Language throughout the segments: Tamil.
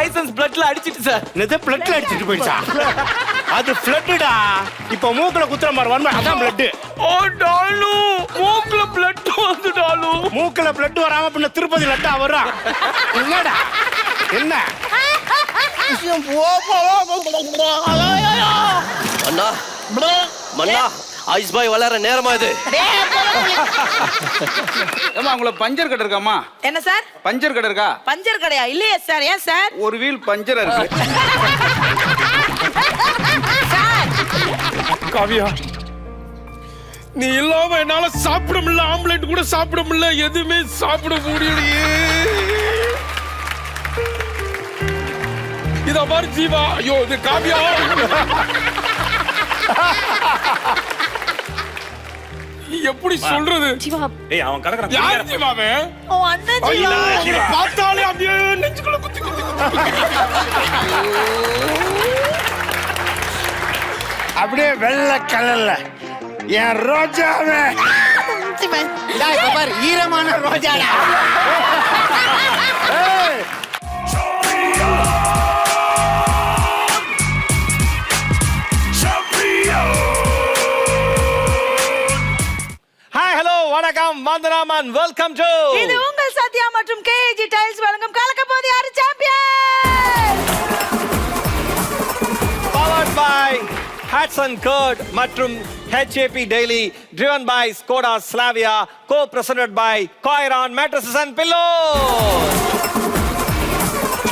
பாய்சன்ஸ் பிளட்ல அடிச்சிட்டு சார். என்னது பிளட்ல அடிச்சிட்டு போயிடுச்சா? அது பிளட்டுடா. இப்ப மூக்குல குத்துற மாதிரி வன்மை அதான் பிளட். ஓ டாலு, மூக்குல பிளட் வந்து டாலு. மூக்குல பிளட் வராம பின்ன திருப்பதி லட்டா வரும். என்னடா என்ன அண்ணா மண்ணா ஐஸ் பாய் வளர நேரமா இது. ஏமா உங்களை பஞ்சர் கடை இருக்காமா? என்ன சார்? பஞ்சர் கடை இருக்கா? பஞ்சர் கடையா? இல்லையே சார். ஏன் சார்? ஒரு வீல் பஞ்சர் இருக்கு. காவியா, நீ இல்லாம என்னால சாப்பிட முடியல. ஆம்லெட் கூட சாப்பிட முடியல. எதுவுமே சாப்பிட முடியலையே. இத மாதிரி ஜீவா. ஐயோ இது காவியா. எப்படி சொல்றது? ஜீவா. ஏய் அவன் கடக்குறான். யார் ஜீவாவே? ஓ அண்ணன் ஜீவா. பார்த்தாலே அப்படியே நெஞ்சுக்குள்ள குத்தி குத்தி அப்படியே வெள்ளை கலர்ல என் ரோஜாவே. பாரு ஈரமான ரோஜாடா. ஹாய் ஹலோ வணக்கம் வந்தனம் அண்ட் வெல்கம் டு இது உங்கள் சத்யா மற்றும் கேஜி டைல்ஸ் வழங்கும் கலக்க போது யாரு champion. powered by Hudson Curd மற்றும் HAP Daily, driven by Skoda Slavia, co-presented by Coiron Mattresses and Pillows.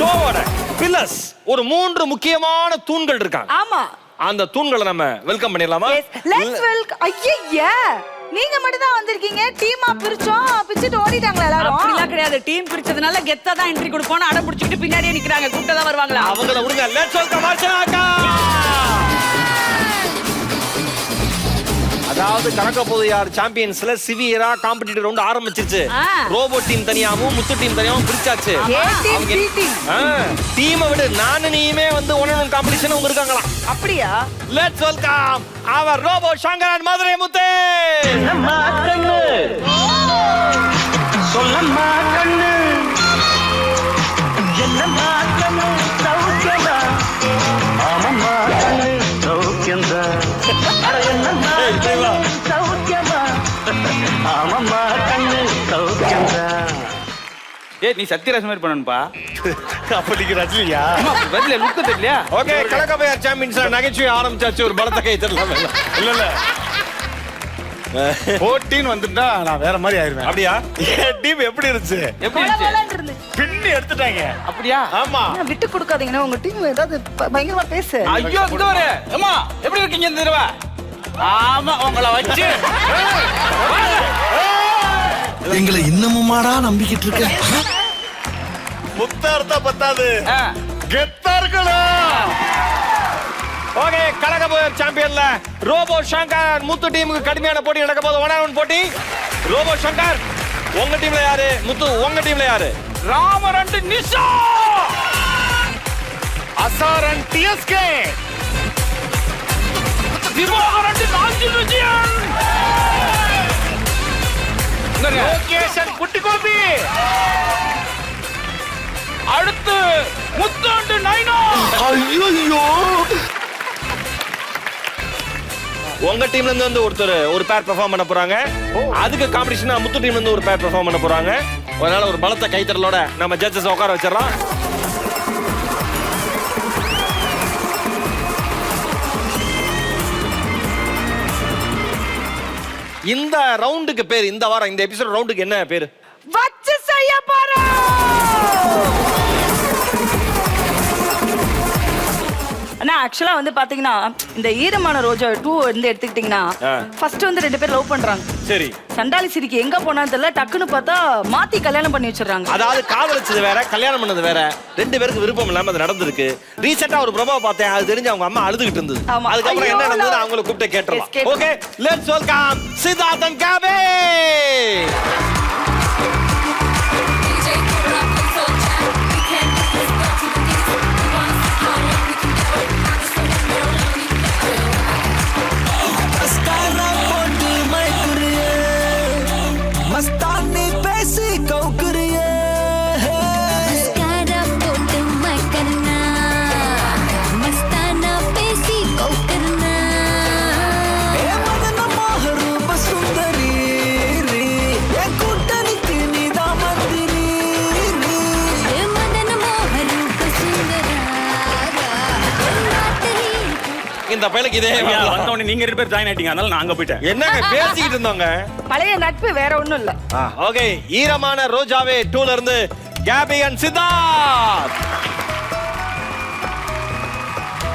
ஷோவோட பில்லர்ஸ் ஒரு 3 முக்கியமான தூண்கள் இருக்காங்க. ஆமா. அந்த தூண்களை நம்ம வெல்கம் பண்ணிடலாமா? Let's welcome. ஐயய்யா, நீங்க மட்டும் தான் வந்திருக்கீங்க. டீமா பிரிச்சிட்டு ஓடிட்டாங்களா எல்லாரும்? அப்படிலாம் கிடையாது. டீம் பிரிச்சதுனால கெத்தா தான் என்ட்ரி கொடுப்போம். அடம் பிடிச்சிட்டு பின்னாடியே நிக்கிறாங்க. கூப்பிட்டா தான் வருவாங்களா? அவங்கள விடுங்க. லெட்ஸ் வெல்கம் அர்ச்சனா அக்கா. அதாவது கணக்க போது யார் சாம்பியன்ஸ்ல சிவியரா காம்படிட்டிவ் ரவுண்ட் ஆரம்பிச்சிருச்சு. ரோபோ டீம் தனியாவும் முத்து டீம் தனியாவும் பிரிச்சாச்சு. டீமை விட நானு நீயுமே வந்து 1-on-1 காம்படிஷன் உங்க இருக்காங்களா? அப்படியா? Let's welcome our robo Sankaran Madurai Muthu. என்னம்மா கண்ணு சொல்லம்மா கண்ணு என்னம்மா கண்ணு சௌக்கியமா ஆமம்மா கண்ணு சௌக்கியந்தா என்னம்மா சௌக்கியமா ஆமம்மா கண்ணு சௌக்கியந்தா. ஏய் நீ சத்யராஜ் மாதிரி பண்ணணும்பா. அப்படிக்கு ரஜினியா? பதில லுக் தெரியலையா? ஓகே கலக்கபையார் சாம்பியன்ஸ் நகைச்சுவை ஆரம்பிச்சாச்சு. ஒரு பலத்த கை தரலாம். இல்ல இல்ல போட்டின்னு வந்துட்டா நான் வேற மாதிரி ஆயிருவேன். அப்படியா? என் டீம் எப்படி இருந்துச்சு? எப்படி இருந்துச்சு? பின்னி எடுத்துட்டாங்க. அப்படியா? ஆமா. விட்டு கொடுக்காதீங்கன்னா உங்க டீம் ஏதாவது பயங்கரமா பேசு. ஐயோ இந்த ஒரு அம்மா எப்படி இருக்கீங்க இந்த தடவை? ஆமா உங்களை வச்சு எங்களை இன்னமுமாடா நம்பிக்கிட்டு இருக்க? முத்தார்த்தா பத்தாது கெத்தா இருக்கணும். ஓகே கலக்கபையார் சாம்பியன்ல ரோபோ சங்கர் முத்து டீமுக்கு கடுமையான போட்டி நடக்க போகுது. 1-on-1 போட்டி. ரோபோ சங்கர் உங்க டீம்ல யாரு? முத்து உங்க டீம்ல யாரு? ராமரண்ட் நிஷா அசாரன் டிஎஸ்கே திவாகரண்ட் நாஞ்சில் விஜயன் லோகேஷன் குட்டி கோபி. அடுத்து முத்தாண்டு நைனா. ஐயோ உங்க டீம்ல இருந்து வந்து ஒருத்தர் ஒரு பேர் பெர்ஃபார்ம் பண்ண போறாங்க. அதுக்கு காம்படிஷனா முத்து டீம்ல இருந்து ஒரு பேர் பெர்ஃபார்ம் பண்ண போறாங்க. அதனால ஒரு பலத்த கைத்தறலோட நம்ம ஜட்ஜஸ் உட்கார வச்சிடலாம். இந்த ரவுண்டுக்கு பேர், இந்த வாரம் இந்த எபிசோட் ரவுண்டுக்கு என்ன பேரு? வச்சு செய்ய போறோம். அண்ணா ஆக்சுவலா வந்து பாத்தீங்கன்னா இந்த ஈரமான ரோஜா 2 வந்து எடுத்துக்கிட்டீங்கன்னா ஃபர்ஸ்ட் வந்து 2 பேர் லவ் பண்றாங்க. சரி. சண்டாலி சிரிக்கு எங்க போனான்னு தெரியல. டக்குன்னு பார்த்தா மாத்தி கல்யாணம் பண்ணி வச்சிடறாங்க. அதாவது காதலிச்சது வேற, கல்யாணம் பண்ணது வேற. 2 பேருக்கு விருப்பம் இல்லாம அது நடந்திருக்கு. ரீசெண்டா ஒரு ப்ரோமோ பார்த்தேன். அது தெரிஞ்சு அவங்க அம்மா அழுதுகிட்டு இருந்தது. அதுக்கப்புறம் என்ன நடந்தது அவங்கள கூப்பிட்டு கேட்டுறலாம். Okay let's welcome Siddharthan காபே. Mastani பேசி கௌக்குறியே மஸ்காரா போட்டு மக்கன் இந்த பையனுக்கு இதே ஐயா, வரலாம். வந்த உடனே நீங்க 2 பேர் ஜாயின் ஆயிட்டீங்க, அதனால நான் அங்க போயிட்டேன். என்னங்க பேசிக்கிட்டு இருந்தோங்க. பழைய நட்பு வேற ஒண்ணும் இல்ல. ஓகே, ஈரமான ரோஜாவே 2ல இருந்து கேபி அண்ட் சித்தார்த்.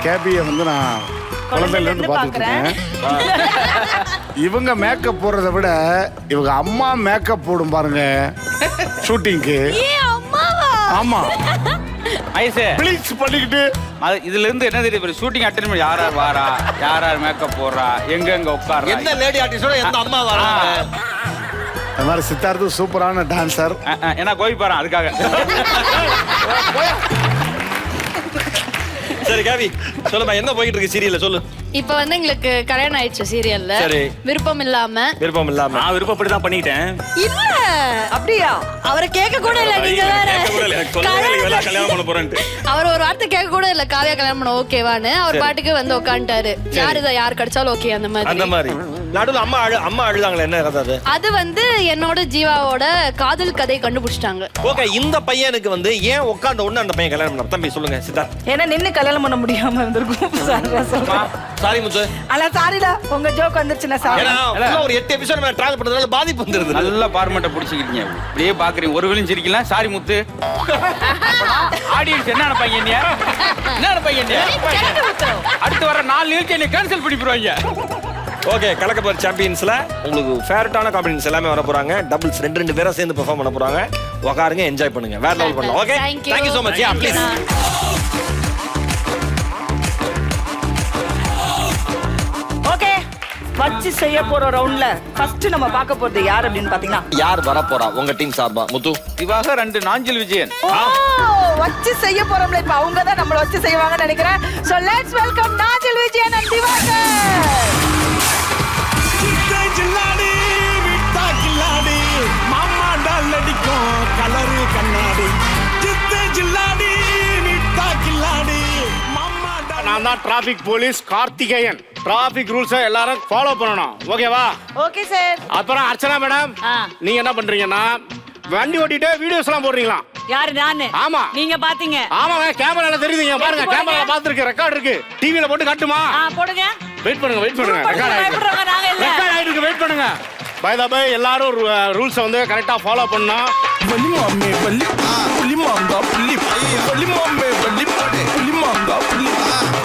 கேபியை வந்து நான் குழந்தையில இருந்து பார்த்துட்டு இருக்கேன். இவங்க மேக்கப் போடுறத விட இவங்க அம்மா மேக்கப் போடும் பாருங்க ஷூட்டிங்க்கு. ஆமா, ஐசே, ப்ளீச் பண்ணிக்கிட்டு இதுல இருந்து என்ன தெரியுது? ஷூட்டிங் அட்டெண்ட் பண்ணி யார் யார் வாரா, யார் யார் மேக்கப் போடுறா, எங்க உட்கார்றா, எந்த லேடி ஆர்டிஸ்டோட எந்த அம்மா வராங்க. இந்த மாதிரி சித்தார்த்து சூப்பரான டான்சர். ஏன்னா கோவி பாறேன் அதுக்காக. சரி கேபி, சொல்லுமா என்ன போயிட்டு இருக்கு சீரியல்ல, சொல்லு. இப்ப வந்து எங்களுக்கு கல்யாணம் ஆயிடுச்சு சீரியல்ல. சரி. விருப்பம் இல்லாம. விருப்பம் இல்லாம நான் விருப்பப்படி தான் பண்ணிட்டேன். இல்ல அப்படியா? அவரை கேட்க கூட இல்ல, நீங்க வேற. கல்யாணம் பண்ண போறேன்ட்டு அவர் ஒரு வார்த்தை கேட்க கூட இல்ல, காவியா கல்யாணம் பண்ண ஓகேவான்னு. அவர் பாட்டுக்கு வந்து உட்காந்துட்டாரு. யார் கிடைச்சாலும் ஓகே அந்த மாதிரி. அந்த மாதிரி நடுவுல அம்மா அழுதாங்களே, என்ன கதை அது? அது வந்து என்னோட ஜீவாவோட காதல் கதையை கண்டுபிடிச்சிட்டாங்க. ஓகே, இந்த பையனுக்கு வந்து ஏன் உட்கார்ந்த உடனே அந்த பையன் கல்யாணம் பண்ண? தம்பி சொல்லுங்க சித்தார்த். ஏன்னா நின்னு கல்யாணம் பண்ண முடியாம இருந்திருக்கும். சாரி முத்து. அல்ல சாரில உங்க ஜோக் வந்துருச்சுன்னா சாரி. ஏன்னா full-ஆ ஒரு 8 எபிசோட் மேல டிராவல் பண்றதுனால பாதிப்பு வந்துருது. நல்ல பார்மெட்டை பிடிச்சிக்கிட்டீங்க. இப்படியே பாக்குறீங்க, ஒரு வேளையும் சிரிக்கலாம். சாரி முத்து. ஆடியன்ஸ் என்ன பையன், என்ன பையன், அடுத்து வர 4 நிகழ்ச்சி என்ன கேன்சல் பண்ணி போடுவாங்க. ஓகே, கலக்கப்பர் சாம்பியன்ஸ்ல உங்களுக்கு ஃபேவரட்டான காம்பினேஷன்ஸ் எல்லாமே வர போறாங்க. டபுள்ஸ் ரெண்டு பேரா சேர்ந்து பெர்ஃபார்ம் பண்ண போறாங்க. உட்காருங்க, என்ஜாய் பண்ணுங்க, வேற லெவல் பண்ணலாம். Okay, thank you so much. Yeah please. Okay, வச்சு செய்ய போற ரவுண்ட்ல ஃபர்ஸ்ட் நம்ம பார்க்க போறது யார் அப்படின்னு பாத்தீங்கன்னா, யார் வர போறா உங்க டீம் சார்பா? முத்து, இவாக 2 நாஞ்சில் விஜயன். வச்சு செய்ய போறோம்ல, இப்ப அவங்க தான் நம்மள வச்சு செய்வாங்கன்னு நினைக்கிறேன். So let's welcome Najil Vijayan and Diwakar. ஜில்லாடி விட்டா கில்லாடி மாமா டால் அடிக்கும் கலரு கண்ணாடி ஜித்து ஜில்லாடி விட்டா கில்லாடி மாமா டால். நான் தான் டிராபிக் போலீஸ் கார்த்திகேயன். டிராபிக் ரூல்ஸை எல்லாரும் ஃபாலோ பண்ணணும், ஓகேவா? Okay sir. அப்புறம் அர்ச்சனா மேடம், நீங்க என்ன பண்றீங்கன்னா வண்டி ஓட்டிட்டு வீடியோஸ் எல்லாம் போடுறீங்களா? யாரு நானு? ஆமா. நீங்க பாத்தீங்க? ஆமாங்க, கேமரால தெரியுதுங்க பாருங்க. கேமரால பாத்துருக்கு, ரெக்கார்ட் இருக்கு. டிவில போட்டு காட்டுமா? போடுங்க. வெயிட் பண்ணுங்க. ரெக்கார்ட் பயப்படுறவங்க நாங்க இல்ல. ரெக்கார்ட் ஆயிருக்கு, வெயிட் பண்ணுங்க. பை த பை, எல்லாரும் ரூல்ஸை வந்து கரெக்டா ஃபாலோ பண்ணணும். வலி மாமே வலி புலி மாங்கா புலி வலி மாமே வலி புலி மாங்கா புலி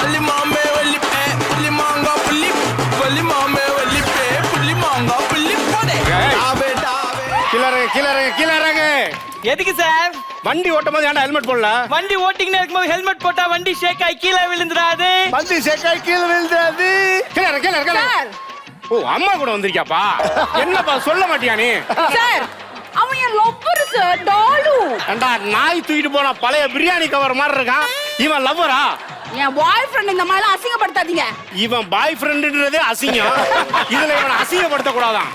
வலி மாமே வலி புலி மாங்கா புலி வலி மாமே வலி புலி மாங்கா புலி டாவே டாவே. கீழ இறங்க. எதுக்கு சார்? வண்டி ஓட்டும் போது ஏன்டா ஹெல்மெட் போடல? வண்டி ஓட்டிங்கன்னு இருக்கும்போது ஹெல்மெட் போட்டா வண்டி ஷேக் ஆகி கீழே விழுந்துடாது. வண்டி சேக்காய் கீழ விழுந்தாது. கீழ இறங்க. ஓ, அம்மா கூட வந்திருக்கியாப்பா? என்னப்பா சொல்ல மாட்டியா நீ? சார், அவன் என் லவ்வர் சார், டாலு. ஏண்டா நாய் தூக்கிட்டு போனா பழைய பிரியாணி கவர் மாதிரி இருக்கான். இவன் லவ்வரா? என் பாய் ஃப்ரெண்ட் இந்த மாதிரி அசிங்கப்படுத்தாதீங்க. இவன் பாய் ஃப்ரெண்டுன்றதே அசிங்கம். இதுல இவனை அசிங்கப்படுத்த கூடாதான்.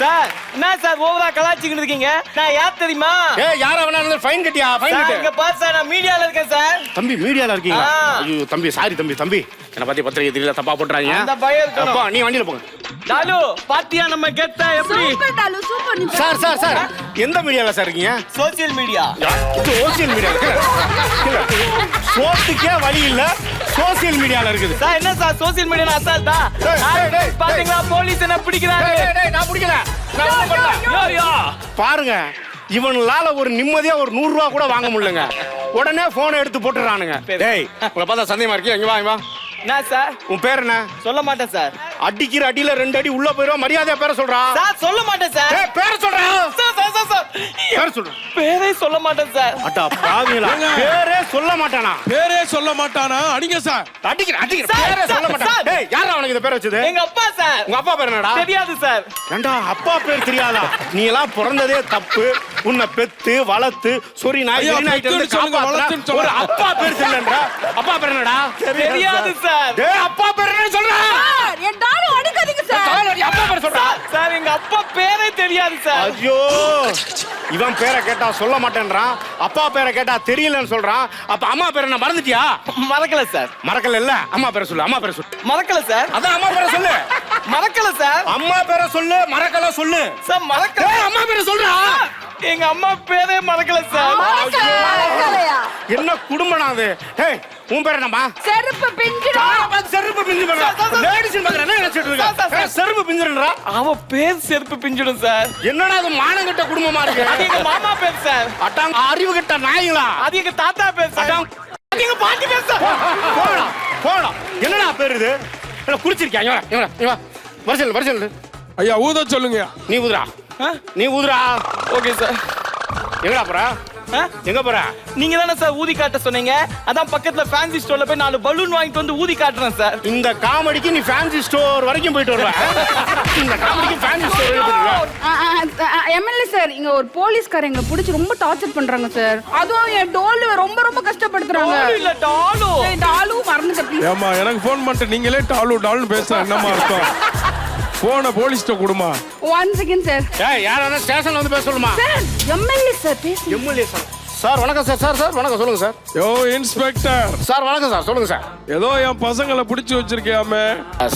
சார், என்ன சார் ஓவரா கலாச்சிக்கிட்டு இருக்கீங்க? நான் யார் தெரியுமா? ஏய், யார வேணா ஃபைன் கட்டியா? ஃபைன் சார், கட்டு. இங்க பாரு சார், நான் மீடியால இருக்கேன் சார். தம்பி மீடியால இருக்கீங்க? ஐயோ தம்பி, சாரி தம்பி. என்ன பத்தி பத்திரிக்கை தெரியல, தப்பா போட்டுறாங்க. அந்த பயம் இருக்கணும். அப்பா, நீ வண்டியில போங்க. டாலு, பாத்தியா நம்ம கெத்தா எப்படி? Super டாலு, super. சார் எந்த மீடியால சார் இருக்கீங்க? Social media. Social media. சோத்துக்கே வழி இல்ல, சோசியல் மீடியால இருக்குது. சார், என்ன சார் சோசியல் மீடியா அசால்ட்டா? டேய். பாத்தீங்களா, போலீஸ் என்ன பிடிக்கிறாங்க. டேய், நான் பிடிக்கல. நான் ஒண்ணும் பண்ணல. யோ பாருங்க, இவனால ஒரு நிம்மதியா ஒரு 100 ரூபா கூட வாங்க முடியலங்க. உடனே போனை எடுத்து போட்டுறானுங்க. டேய், உங்களை பார்த்தா சந்தேகமா இருக்கு. இங்க வா. என்ன சார்? உன் பேர் என்ன? சொல்ல மாட்டேன் சார். அடிக்கிற அடியில 2 அடி உள்ள போயிடுவா. மரியாதையா பேரை சொல்றா. சார், சொல்ல மாட்டேன் சார். டேய், பேரை சொல்றா. சார். பேரை சொல்றா. பேரே சொல்ல மாட்டேன் சார். அட்டா பாவிங்களா, பேரே சொல்ல மாட்டானா? பேரே சொல்ல மாட்டானா? அடிங்க சார். அடிக்கிற சார், பேரே சொல்ல சார், மாட்டானா? சார். டேய், யாரா அவனுக்கு இந்த பேரை வச்சது? எங்க அப்பா சார். உங்க அப்பா பேர் என்னடா? தெரியாது சார். ஏண்டா அப்பா பேர் தெரியாதா? நீ எல்லாம் பிறந்ததே தப்பு. உன்னை பெத்து வளர்த்து சொரி நாய் ஐயா, வெறி நாய்கிட்ட இருந்து பெத்துன்னு சொல்லுங்க, காப்பாத்துன வளர்த்துன்னு சொல்லுங்க. ஒரு அப்பா பேர் தெரியலன்றா? அப்பா பேர் என்னடா? தெரியாது சார். டேய், அப்பா பேர் என்ன சொல்றா? என் டாலு அடிக்காதீங்க சார். அப்பா பேர் சொல்றா. சார், எங்க அப்பா பேரே தெரியாது சார். ஐயோ, இவன் பேரை கேட்டா சொல்ல மாட்டேன்றான், அப்பா பேரை கேட்டா தெரியலன்னு சொல்றான். அப்ப அம்மா பேரை என்ன மறந்துட்டியா? மறக்கல சார். மறக்கல இல்ல, அம்மா பேரை சொல்லு. மறக்கல சார். அதான் அம்மா பேரை சொல்லு. மறக்கல சார். அம்மா பேரை சொல்லு, மறக்கல சொல்லு. சார் மறக்கல. அம்மா பேரை சொல்றா. எங்க அம்மா பேரே மறக்கல சார். மறக்கலையா? என்ன குடும்பம் அது? ஏய், உன் பேர் என்னம்மா? செருப்பு பிஞ்சிடும். செருப்பு பிஞ்சு லேடிஸ் என்ன நினைச்சிட்டு இருக்க? செருப்பு பிஞ்சிடுறா. அவ பேர் செருப்பு பிஞ்சிடும் சார். என்னடா அது மானங்கட்ட குடும்பமா இருக்கு? அது எங்க மாமா பேர் சார். அட்டாங்க அறிவு கட்ட நாய்களா? அது எங்க தாத்தா பேர் சார். அது எங்க பாட்டி பேர் சார். போடா போடா. என்னடா பேர் இது? என்ன குடிச்சிருக்கியா? இவன் வருஷல் ஐயா ஊத சொல்லுங்க. நீ ஊதுறா. நீ ஊதுறா. Okay sir. எங்கடா போற? எங்க போற? நீங்க தானே சார் ஊதி காட்ட சொன்னீங்க. அதான் பக்கத்துல ஃபேன்சி ஸ்டோர்ல போய் 4 பலூன் வாங்கிட்டு வந்து ஊதி காட்டுறேன் சார். இந்த காமெடிக்கு நீ ஃபேன்சி ஸ்டோர் வரைக்கும் போயிட்டு வருவ. இந்த காமெடிக்கு ஃபேன்சி ஸ்டோர் போயிடுவ. எம்எல்ஏ சார், இங்க ஒரு போலீஸ்காரங்க புடிச்சு ரொம்ப டார்ச்சர் பண்றாங்க சார். அதுவும் என் டோல் ரொம்ப கஷ்டப்படுத்துறாங்க. இல்ல டாலு. டாலு மறந்துட்ட ப்ளீஸ். ஏமா எனக்கு ஃபோன் பண்ணிட்டு நீங்களே டால்னு பேசுறா என்னமா அர்த்தம்? போன போலீஸ்ட்ட கொடுமா. 1 செகண்ட் சார். ஏய், யாரான ஸ்டேஷன்ல வந்து பேச சொல்லுமா? சார் எம்எல்ஏ சார் பேசுங்க. MLA sir. சார் வணக்கம் சார். சார் வணக்கம், சொல்லுங்க சார். யோ இன்ஸ்பெக்டர். சார் வணக்கம் சார், சொல்லுங்க சார். ஏதோ என் பசங்களை பிடிச்சு வச்சிருக்கியாமே.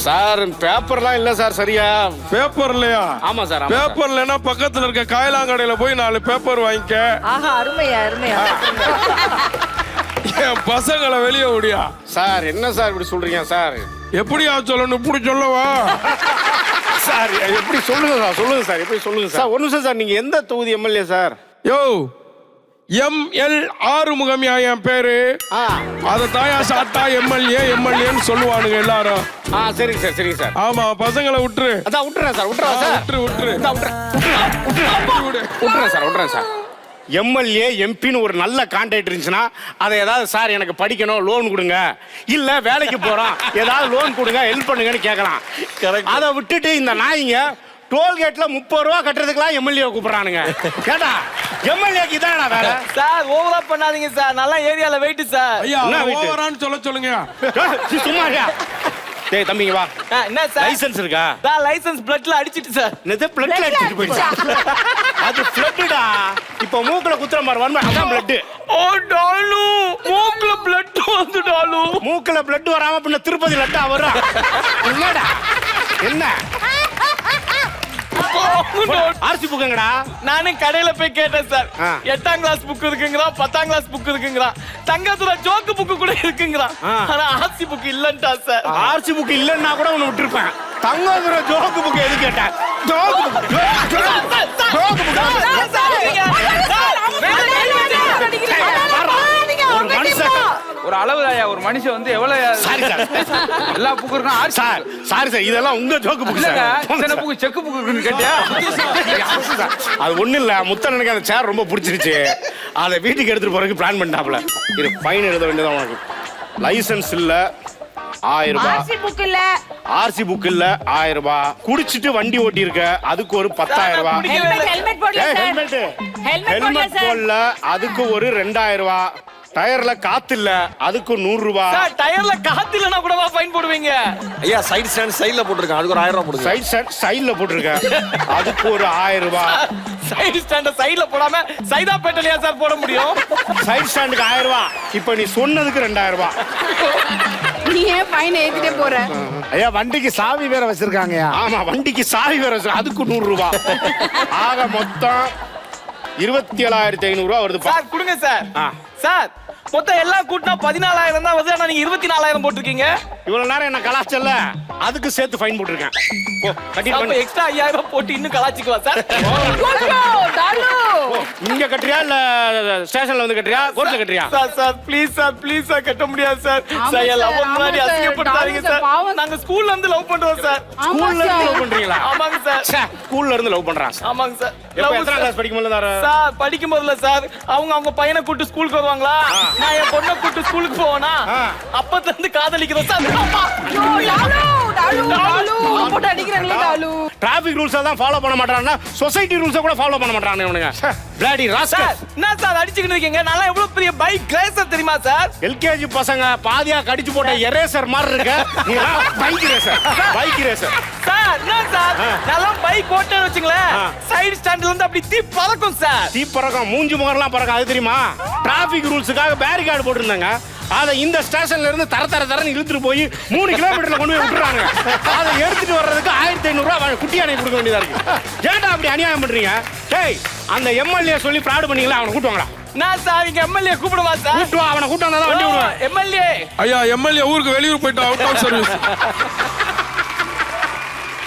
சார் பேப்பர்லாம் இல்ல சார் சரியா. பேப்பர் இல்லையா? ஆமா சார். பேப்பர் இல்லைன்னா பக்கத்துல இருக்க காயலாங்கடையில போய் 4 பேப்பர் வாங்கிக்க. ஆஹா, அருமையா. என் பசங்களை வெளியே ஓடியா. சார் என்ன சார் இப்படி சொல்றீங்க சார்? எப்படியா சொல்லணும்? இப்படி சொல்லவா? சார் எப்படி சொல்லுங்க சார் எப்படி சொல்லுங்க சார். ஒரு நிமிஷம் சார், நீங்க எந்த தொகுதி எம்எல்ஏ சார்? யோ எம்எல் ஆறுமுகம் என் பேரு. அத தாயா சாத்தா எம்எல்ஏன்னு சொல்லுவானுங்க எல்லாரும். சரிங்க சார். ஆமா, பசங்களை விட்டுரு. அதான் விட்டுறேன் சார். விட்டுறேன் சார். எம்எல்ஏ எம்பின்னு ஒரு நல்ல கான்டாக்ட் இருந்துச்சுன்னா அதை ஏதாவது சார் எனக்கு படிக்கணும் லோன் கொடுங்க, இல்ல வேலைக்கு போறோம் ஏதாவது லோன் கொடுங்க, ஹெல்ப் பண்ணுங்கன்னு கேட்கலாம். அதை விட்டுட்டு இந்த நாய்ங்க டோல்கேட்ல 30 ரூபா கட்டுறதுக்குலாம் எம்எல்ஏ கூப்பிடுறானுங்க. கேட்டா எம்எல்ஏக்கு இதானா வேலை? சார் ஓவரா பண்ணாதீங்க சார். நல்லா ஏரியால வெயிட் சார். ஐயா ஓவரான்னு சொல்லுங்க. சும்மா டேய் தம்பிங்க வா. என்ன சார்? லைசென்ஸ் இருக்கா? நான் லைசென்ஸ் பிளட்ல அடிச்சிட்டு சார். என்னது பிளட்ல அடிச்சிட்டு போயிடுச்சா? அது பிளட்டடா. இப்போ மூக்குல குத்துற மாதிரி வன்மை அதான் பிளட். ஓ டாலு, மூக்குல பிளட் வந்து டாலு. மூக்குல பிளட் வராம பின்ன திருப்பதி லட்டா வரும். என்னடா? என்ன? ஆர்சி புக்குங்கடா. நானே கடையில போய் கேட்டேன் சார். 8ஆம் கிளாஸ் புக் இருக்குங்கறா, 10ஆம் கிளாஸ் புக் இருக்குங்கறா, தங்கத்துல ஜோக்கு புக் கூட இருக்குங்கறா. ஆனா ஆர்சி புக் இல்லன்டா சார். ஆர்சி புக் இல்லன்னா கூட உன்னை விட்டுருப்பேன். தங்கத்துல ஜோக்கு புக் எது கேட்ட? Joke book. ஒரு அளவு ஒரு மனுஷன் வந்து எவ்வளவு எல்லா புக்கு இருக்கும். சார் சாரி சார், இதெல்லாம் உங்க ஜோக்கு புக் சார். சின்ன புக்கு செக் புக் இருக்குன்னு கேட்டியா? அது ஒண்ணு இல்ல, முத்தனுக்கு அந்த சேர் ரொம்ப பிடிச்சிருச்சு. அதை வீட்டுக்கு எடுத்துட்டு போறதுக்கு பிளான் பண்ணாப்ல. இது ஃபைன் எழுத வேண்டியதான் உனக்கு. லைசென்ஸ் இல்ல 1000 ரூபாய். ஆர்சி புக் இல்ல 1000 ரூபாய். குடிச்சிட்டு வண்டி ஓட்டி இருக்க அதுக்கு ஒரு 10000 ரூபாய். ஹெல்மெட் போடல அதுக்கு ஒரு 2000 ரூபாய். டயர்ல காத்து இல்ல அதுக்கு 100 ரூபாய். சார் டயர்ல காத்து இல்லனா கூடவா ஃபைன் போடுவீங்க? ஐயா சைடு ஸ்டாண்ட் சைடுல போட்டுருக்கேன், அதுக்கு ஒரு 1000 ரூபாய் போடுங்க. சைடு ஸ்டாண்ட் சைடுல போட்டுருக்கேன் அதுக்கு ஒரு 1000 ரூபாய். சைடு ஸ்டாண்ட சைடுல போடாம சைதாப்பேட்டையிலயா சார் போட முடியும்? சைடு ஸ்டாண்டுக்கு 1000 ரூபாய். இப்போ நீ சொன்னதுக்கு 2000 ரூபாய். நீ ஏன் ஃபைன் ஏத்திட்டே போற? ஐயா வண்டிக்கு சாவி வேற வச்சிருக்காங்க. ஆமா வண்டிக்கு சாவி வேற வச்சிருக்காங்க, அதுக்கு 100 ரூபாய். ஆக மொத்தம் 27500 ரூபாய் வருது. சார் கொடுங்க சார். சார் மொத்தம் எல்லாம் கூட்டினா 14000 தான் வருது. ஆனா நீங்க 24000 போட்டுருக்கீங்க. இவ்வளவு நேரம் என்ன கலாச்சல்ல, அதுக்கு சேர்த்து ஃபைன் போட்டுருக்கேன். போ கட்டிட்டு அப்ப எக்ஸ்ட்ரா 5000 போட்டு இன்னும் கலாச்சிக்குவா சார்? இங்க கட்டுறியா இல்ல ஸ்டேஷன்ல வந்து கட்டுறியா, கோர்ட்ல கட்டுறியா? சார் ப்ளீஸ் சார் கட்ட முடியாது சார். சார் லவ் முன்னாடி அசிங்கப்படுத்தாதீங்க சார். நாங்க ஸ்கூல்ல இருந்து லவ் பண்றோம் சார். ஸ்கூல்ல இருந்து லவ் பண்றீங்களா? ஆமாங்க சார். ஸ்கூல்ல இருந்து லவ் பண்றான். ஆமாங்க சார். எத்தனை கிளாஸ் படிக்கும்போது சார்? படிக்கும்போதுல சார் அவங்க பையனை கூட்டு ஸ்கூலுக்கு வருவாங்களா, நான் என் பொண்ணை கூட்டு ஸ்கூலுக்கு போவேனா, அப்பத்துல இருந்து காதலிக்கிறோம் சார். டிராபிக் ரூல்ஸ் தான் ஃபாலோ பண்ண மாட்டானா, சொசைட்டி ரூல்ஸ் கூட ஃபாலோ பண்ண மாட்டானே இவனுங்க. Bloody rascal. என்ன சார் அடிச்சிட்டு இருக்கீங்க? நான் எவ்வளவு பெரிய பைக் ரேசர் தெரியுமா சார்? எல்கேஜி பசங்க பாதியா கடிச்சு போட்ட எரேசர் மாதிரி இருக்க நீ bike racer. Bike racer sir என்ன சார்? நல்லா பைக் ஓட்ட வச்சுங்களேன், சைடு ஸ்டாண்ட்ல இருந்து அப்படி தீ பறக்கும் சார். தீ பறக்கும், மூஞ்சி முகர்லாம் பறக்கும். அது தெரியுமா? டிராபிக் ரூல்ஸுக்காக பேரிகார்டு போட்டுருந்தாங்க, அதை இந்த ஸ்டேஷன்ல இருந்து தரன்னு இழுத்துட்டு போய் 3 கிலோமீட்டர்ல கொண்டு போய் விட்டுறாங்க. அதை எடுத்துட்டு வர்றதுக்கு 1500 ரூபாய் குட்டி யானை கொடுக்க வேண்டியதா இருக்கு. ஏன்டா அப்படி அநியாயம் பண்றீங்க? டேய், அந்த எம்எல்ஏ சொல்லி ஃப்ராட் பண்ணீங்களா? அவனை கூட்டுவாங்களா? நான் சார் இங்க எம்எல்ஏ கூப்பிடுவா சார். கூட்டு வா, அவனை கூட்டு வந்தா வண்டி விடுவேன். எம்எல்ஏ ஐயா எம்எல்ஏ ஊருக்கு வெளியூர் போயிட்டு out of service.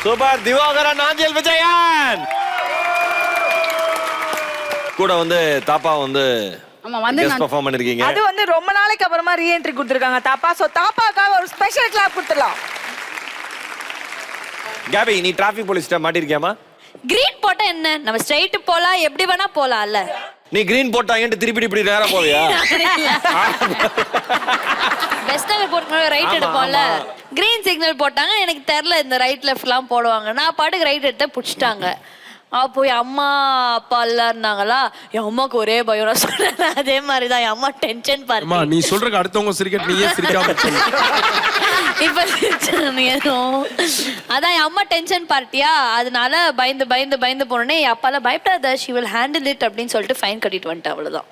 Super. Divakaran Nanjil Vijayan கூட வந்து தாப்பா வந்து ஆமா வந்து கெஸ்ட் பெர்ஃபார்ம் பண்ணிருக்கீங்க. அது வந்து ரொம்ப நாளைக்கு அப்புறமா ரீஎன்ட்ரி கொடுத்திருக்காங்க தாப்பா. சோ தாப்பாக்காக ஒரு ஸ்பெஷல் கிளாப் கொடுத்துடலாம். கேபி, நீ டிராஃபிக் போலீஸ்ட்ட மாட்டிருக்கியாமா? கிரீன் போட்டா என்ன, நம்ம ஸ்ட்ரைட் போலாம், எப்படி வேணா போலாம்ல. நீ கிரீன் போட்டாங்கன்னு திருப்பி இப்படி நேரா போவியா? பெஸ்ட் நகர் போட்டு ரைட் எடுப்போம்ல. கிரீன் சிக்னல் போட்டாங்க, எனக்கு தெரியல இந்த ரைட் லெஃப்ட்லாம் போடுவாங்க. நான் பாட்டுக்கு ரைட் எடுத்த புடிச்சிட்டாங்க. அப்போ என் அம்மா அப்பா எல்லாம் இருந்தாங்களா, என் அம்மாக்கு ஒரே பயம். நான் சொன்னேன் அதே மாதிரிதான் என் அம்மா டென்ஷன் பாருமா. நீ சொல்றதுக்கு அடுத்தவங்க சிரிக்க நீயே சிரிக்காம இப்ப அதான் என் அம்மா டென்ஷன் பார்ட்டியா, அதனால பயந்து பயந்து பயந்து போனோடனே என் அப்பால பயப்படாத, she will handle it அப்படின்னு சொல்லிட்டு ஃபைன் கட்டிட்டு வந்துட்டேன். அவ்வளவுதான்.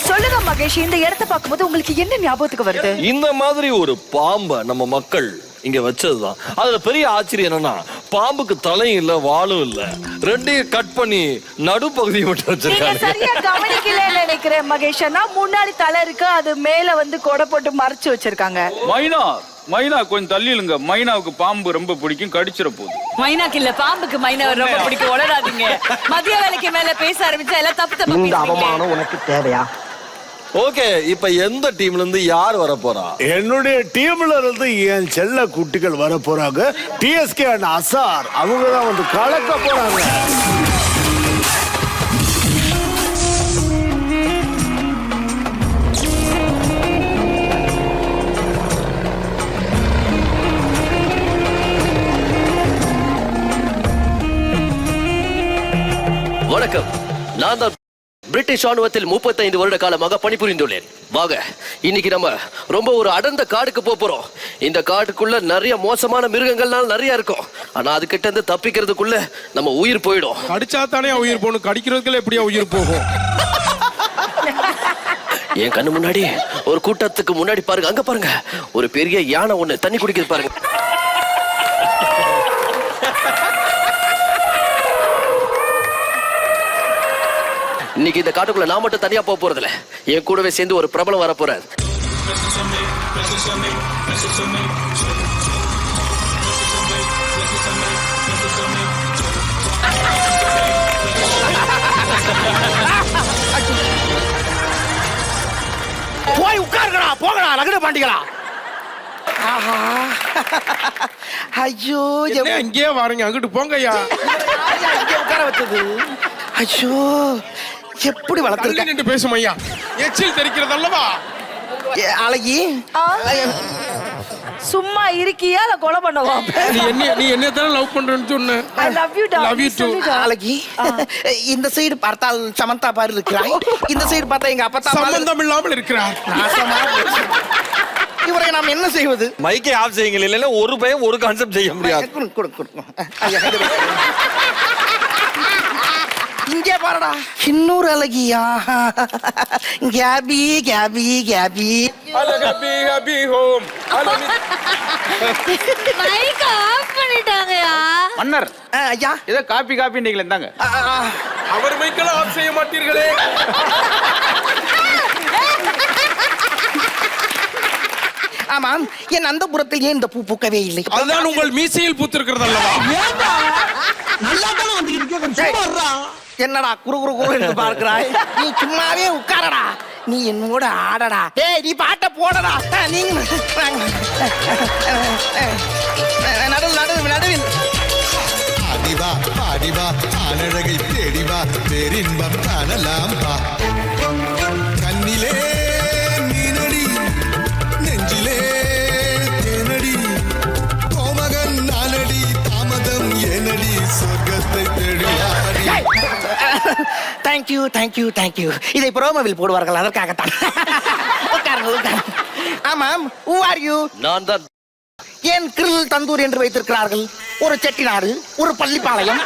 சொல்லுங்க மகேஷ், இந்த இடத்தை பார்க்கும்போது உங்களுக்கு என்ன ஞாபகத்துக்கு வருது? இந்த மாதிரி ஒரு பாம்பை நம்ம மக்கள் இங்க வச்சதுதான். அதுல பெரிய ஆச்சரியம் என்னன்னா, பாம்புக்கு தலையும் இல்ல வாலும் இல்ல, ரெண்டையும் கட் பண்ணி நடுப்பகுதியை மட்டும் நீங்க வச்சிருக்காங்க. சரியா கவனிக்கல நினைக்கிறேன் மகேஷ். முன்னாடி தலை இருக்கு, அது மேல வந்து கொடை போட்டு மறைச்சு வச்சிருக்காங்க. மைனா கொஞ்சம் தள்ளிடுங்க. மைனாவுக்கு பாம்பு ரொம்ப பிடிக்கும், கடிச்சிட போகுது. மைனாக்கு இல்ல, பாம்புக்கு மைனா ரொம்ப பிடிக்கும். உளராதீங்க. மதிய வேலைக்கு மேல பேச ஆரம்பிச்சா எல்லாம் தப்பு தப்பு. இந்த அவமானம் உனக்கு தேவையா? ஓகே, இப்ப எந்த டீம்ல இருந்து யார் வர போறா? என்னுடைய டீம்ல இருந்து என் செல்ல குட்டிகள் வர போறாங்க. டிஎஸ்கே அண்ட் அசார் அவங்க தான் வந்து கலக்க போறாங்க. வணக்கம், நான் தான் பிரிட்டிஷ் ராணுவத்தில் 35 வருட காலமாக பணிபுரிந்துள்ளேன். வாங்க, இன்னைக்கு நம்ம ரொம்ப ஒரு அடர்ந்த காடுக்கு போறோம். இந்த காட்டுக்குள்ள நிறைய மோசமான மிருகங்கள்னால நிறைய இருக்கும். ஆனா அதுகிட்ட இருந்து தப்பிக்கிறதுக்குள்ள நம்ம உயிர் போயிடும். கடிச்சா தானே உயிர் போகணும், கடிக்கிறதுக்குள்ள எப்படியா உயிர் போகும்? என் கண்ணு முன்னாடி ஒரு கூட்டத்துக்கு முன்னாடி பாருங்க, அங்க பாருங்க, ஒரு பெரிய யானை ஒண்ணு தண்ணி குடிக்கிறது பாருங்க. இன்னைக்கு இந்த காட்டுக்குள்ள நான் மட்டும் தனியா போக போறதில்ல, என் கூடவே சேர்ந்து ஒரு பிரபலம் வர போறாரு. போய் உட்காருங்கடா, போங்கடா, லகுட பாண்டிகளா. ஐயோ, இங்கே வாருங்க, அங்கிட்டு போங்க ஐயா. இங்க உட்கார வச்சது. ஐயோ, எப்படி வளர்த்துருக்க? நின்று பேசும் ஐயா, எச்சில் தெரிக்கிறது அல்லவா? அழகி, சும்மா இருக்கியா இல்ல கொலை பண்ணவா? நீ என்ன தானே லவ் பண்றேன்னு சொன்ன. I love you, darling. Love you too. அழகி, இந்த சைடு பார்த்தால் சமந்தா பாரு இருக்கிறாய், இந்த சைடு பார்த்தா எங்க அப்பா தான் சம்பந்தம் இல்லாமல் இருக்கிறார். இவரை நாம் என்ன செய்வது? மைக்கே ஆஃப் செய்யுங்க, இல்லைன்னா ஒரு பையன் ஒரு கான்செப்ட் செய்ய முடியாது. இங்கே பாருடா, இன்னொரு அழகியா. KP KP KP happy home. Mike off பண்ணிட்டாங்கயா. மன்னர் ஐயா, ஏதோ காப்பி நீங்களே இருந்தாங்க. அவர் மைக்கெல்லாம் ஆஃப் செய்ய மாட்டீர்களே. ஆமாம், என் அந்த புறத்தில் ஏன் இந்த பூ பூக்கவே இல்லை? அதுதான் உங்கள் மீசையில் பூத்திருக்கிறது அல்லவா? என்னடா குறு குறு குறு என்று பார்க்கிறாய்? நீ சும்மாவே உட்காரடா, நீ என்னோட ஆடடா. ஏய், நீ பாட்ட போடடா. நீங்க நடுவில் நடுவில் நடுவில் அடிவா பாடிவா ஆனழகை தேடிவா பேரின்பம் காணலாம் வா. கண்ணிலே மீனடி நெஞ்சிலே தேனடி, கோமகன் நானடி தாமதம் ஏனடி சொர்க்கத்தை தேடியாடி. Thank you thank you thank you. இதை புரோமோவில் போடுவார்கள், அதற்காகத்தான். உட்காருங்க உட்காருங்க. ஆமாம், who are you? நான் தான். ஏன் கிரில் தந்தூர் என்று வைத்திருக்கிறார்கள்? ஒரு செட்டிநாடு, ஒரு பள்ளிப்பாளையம்,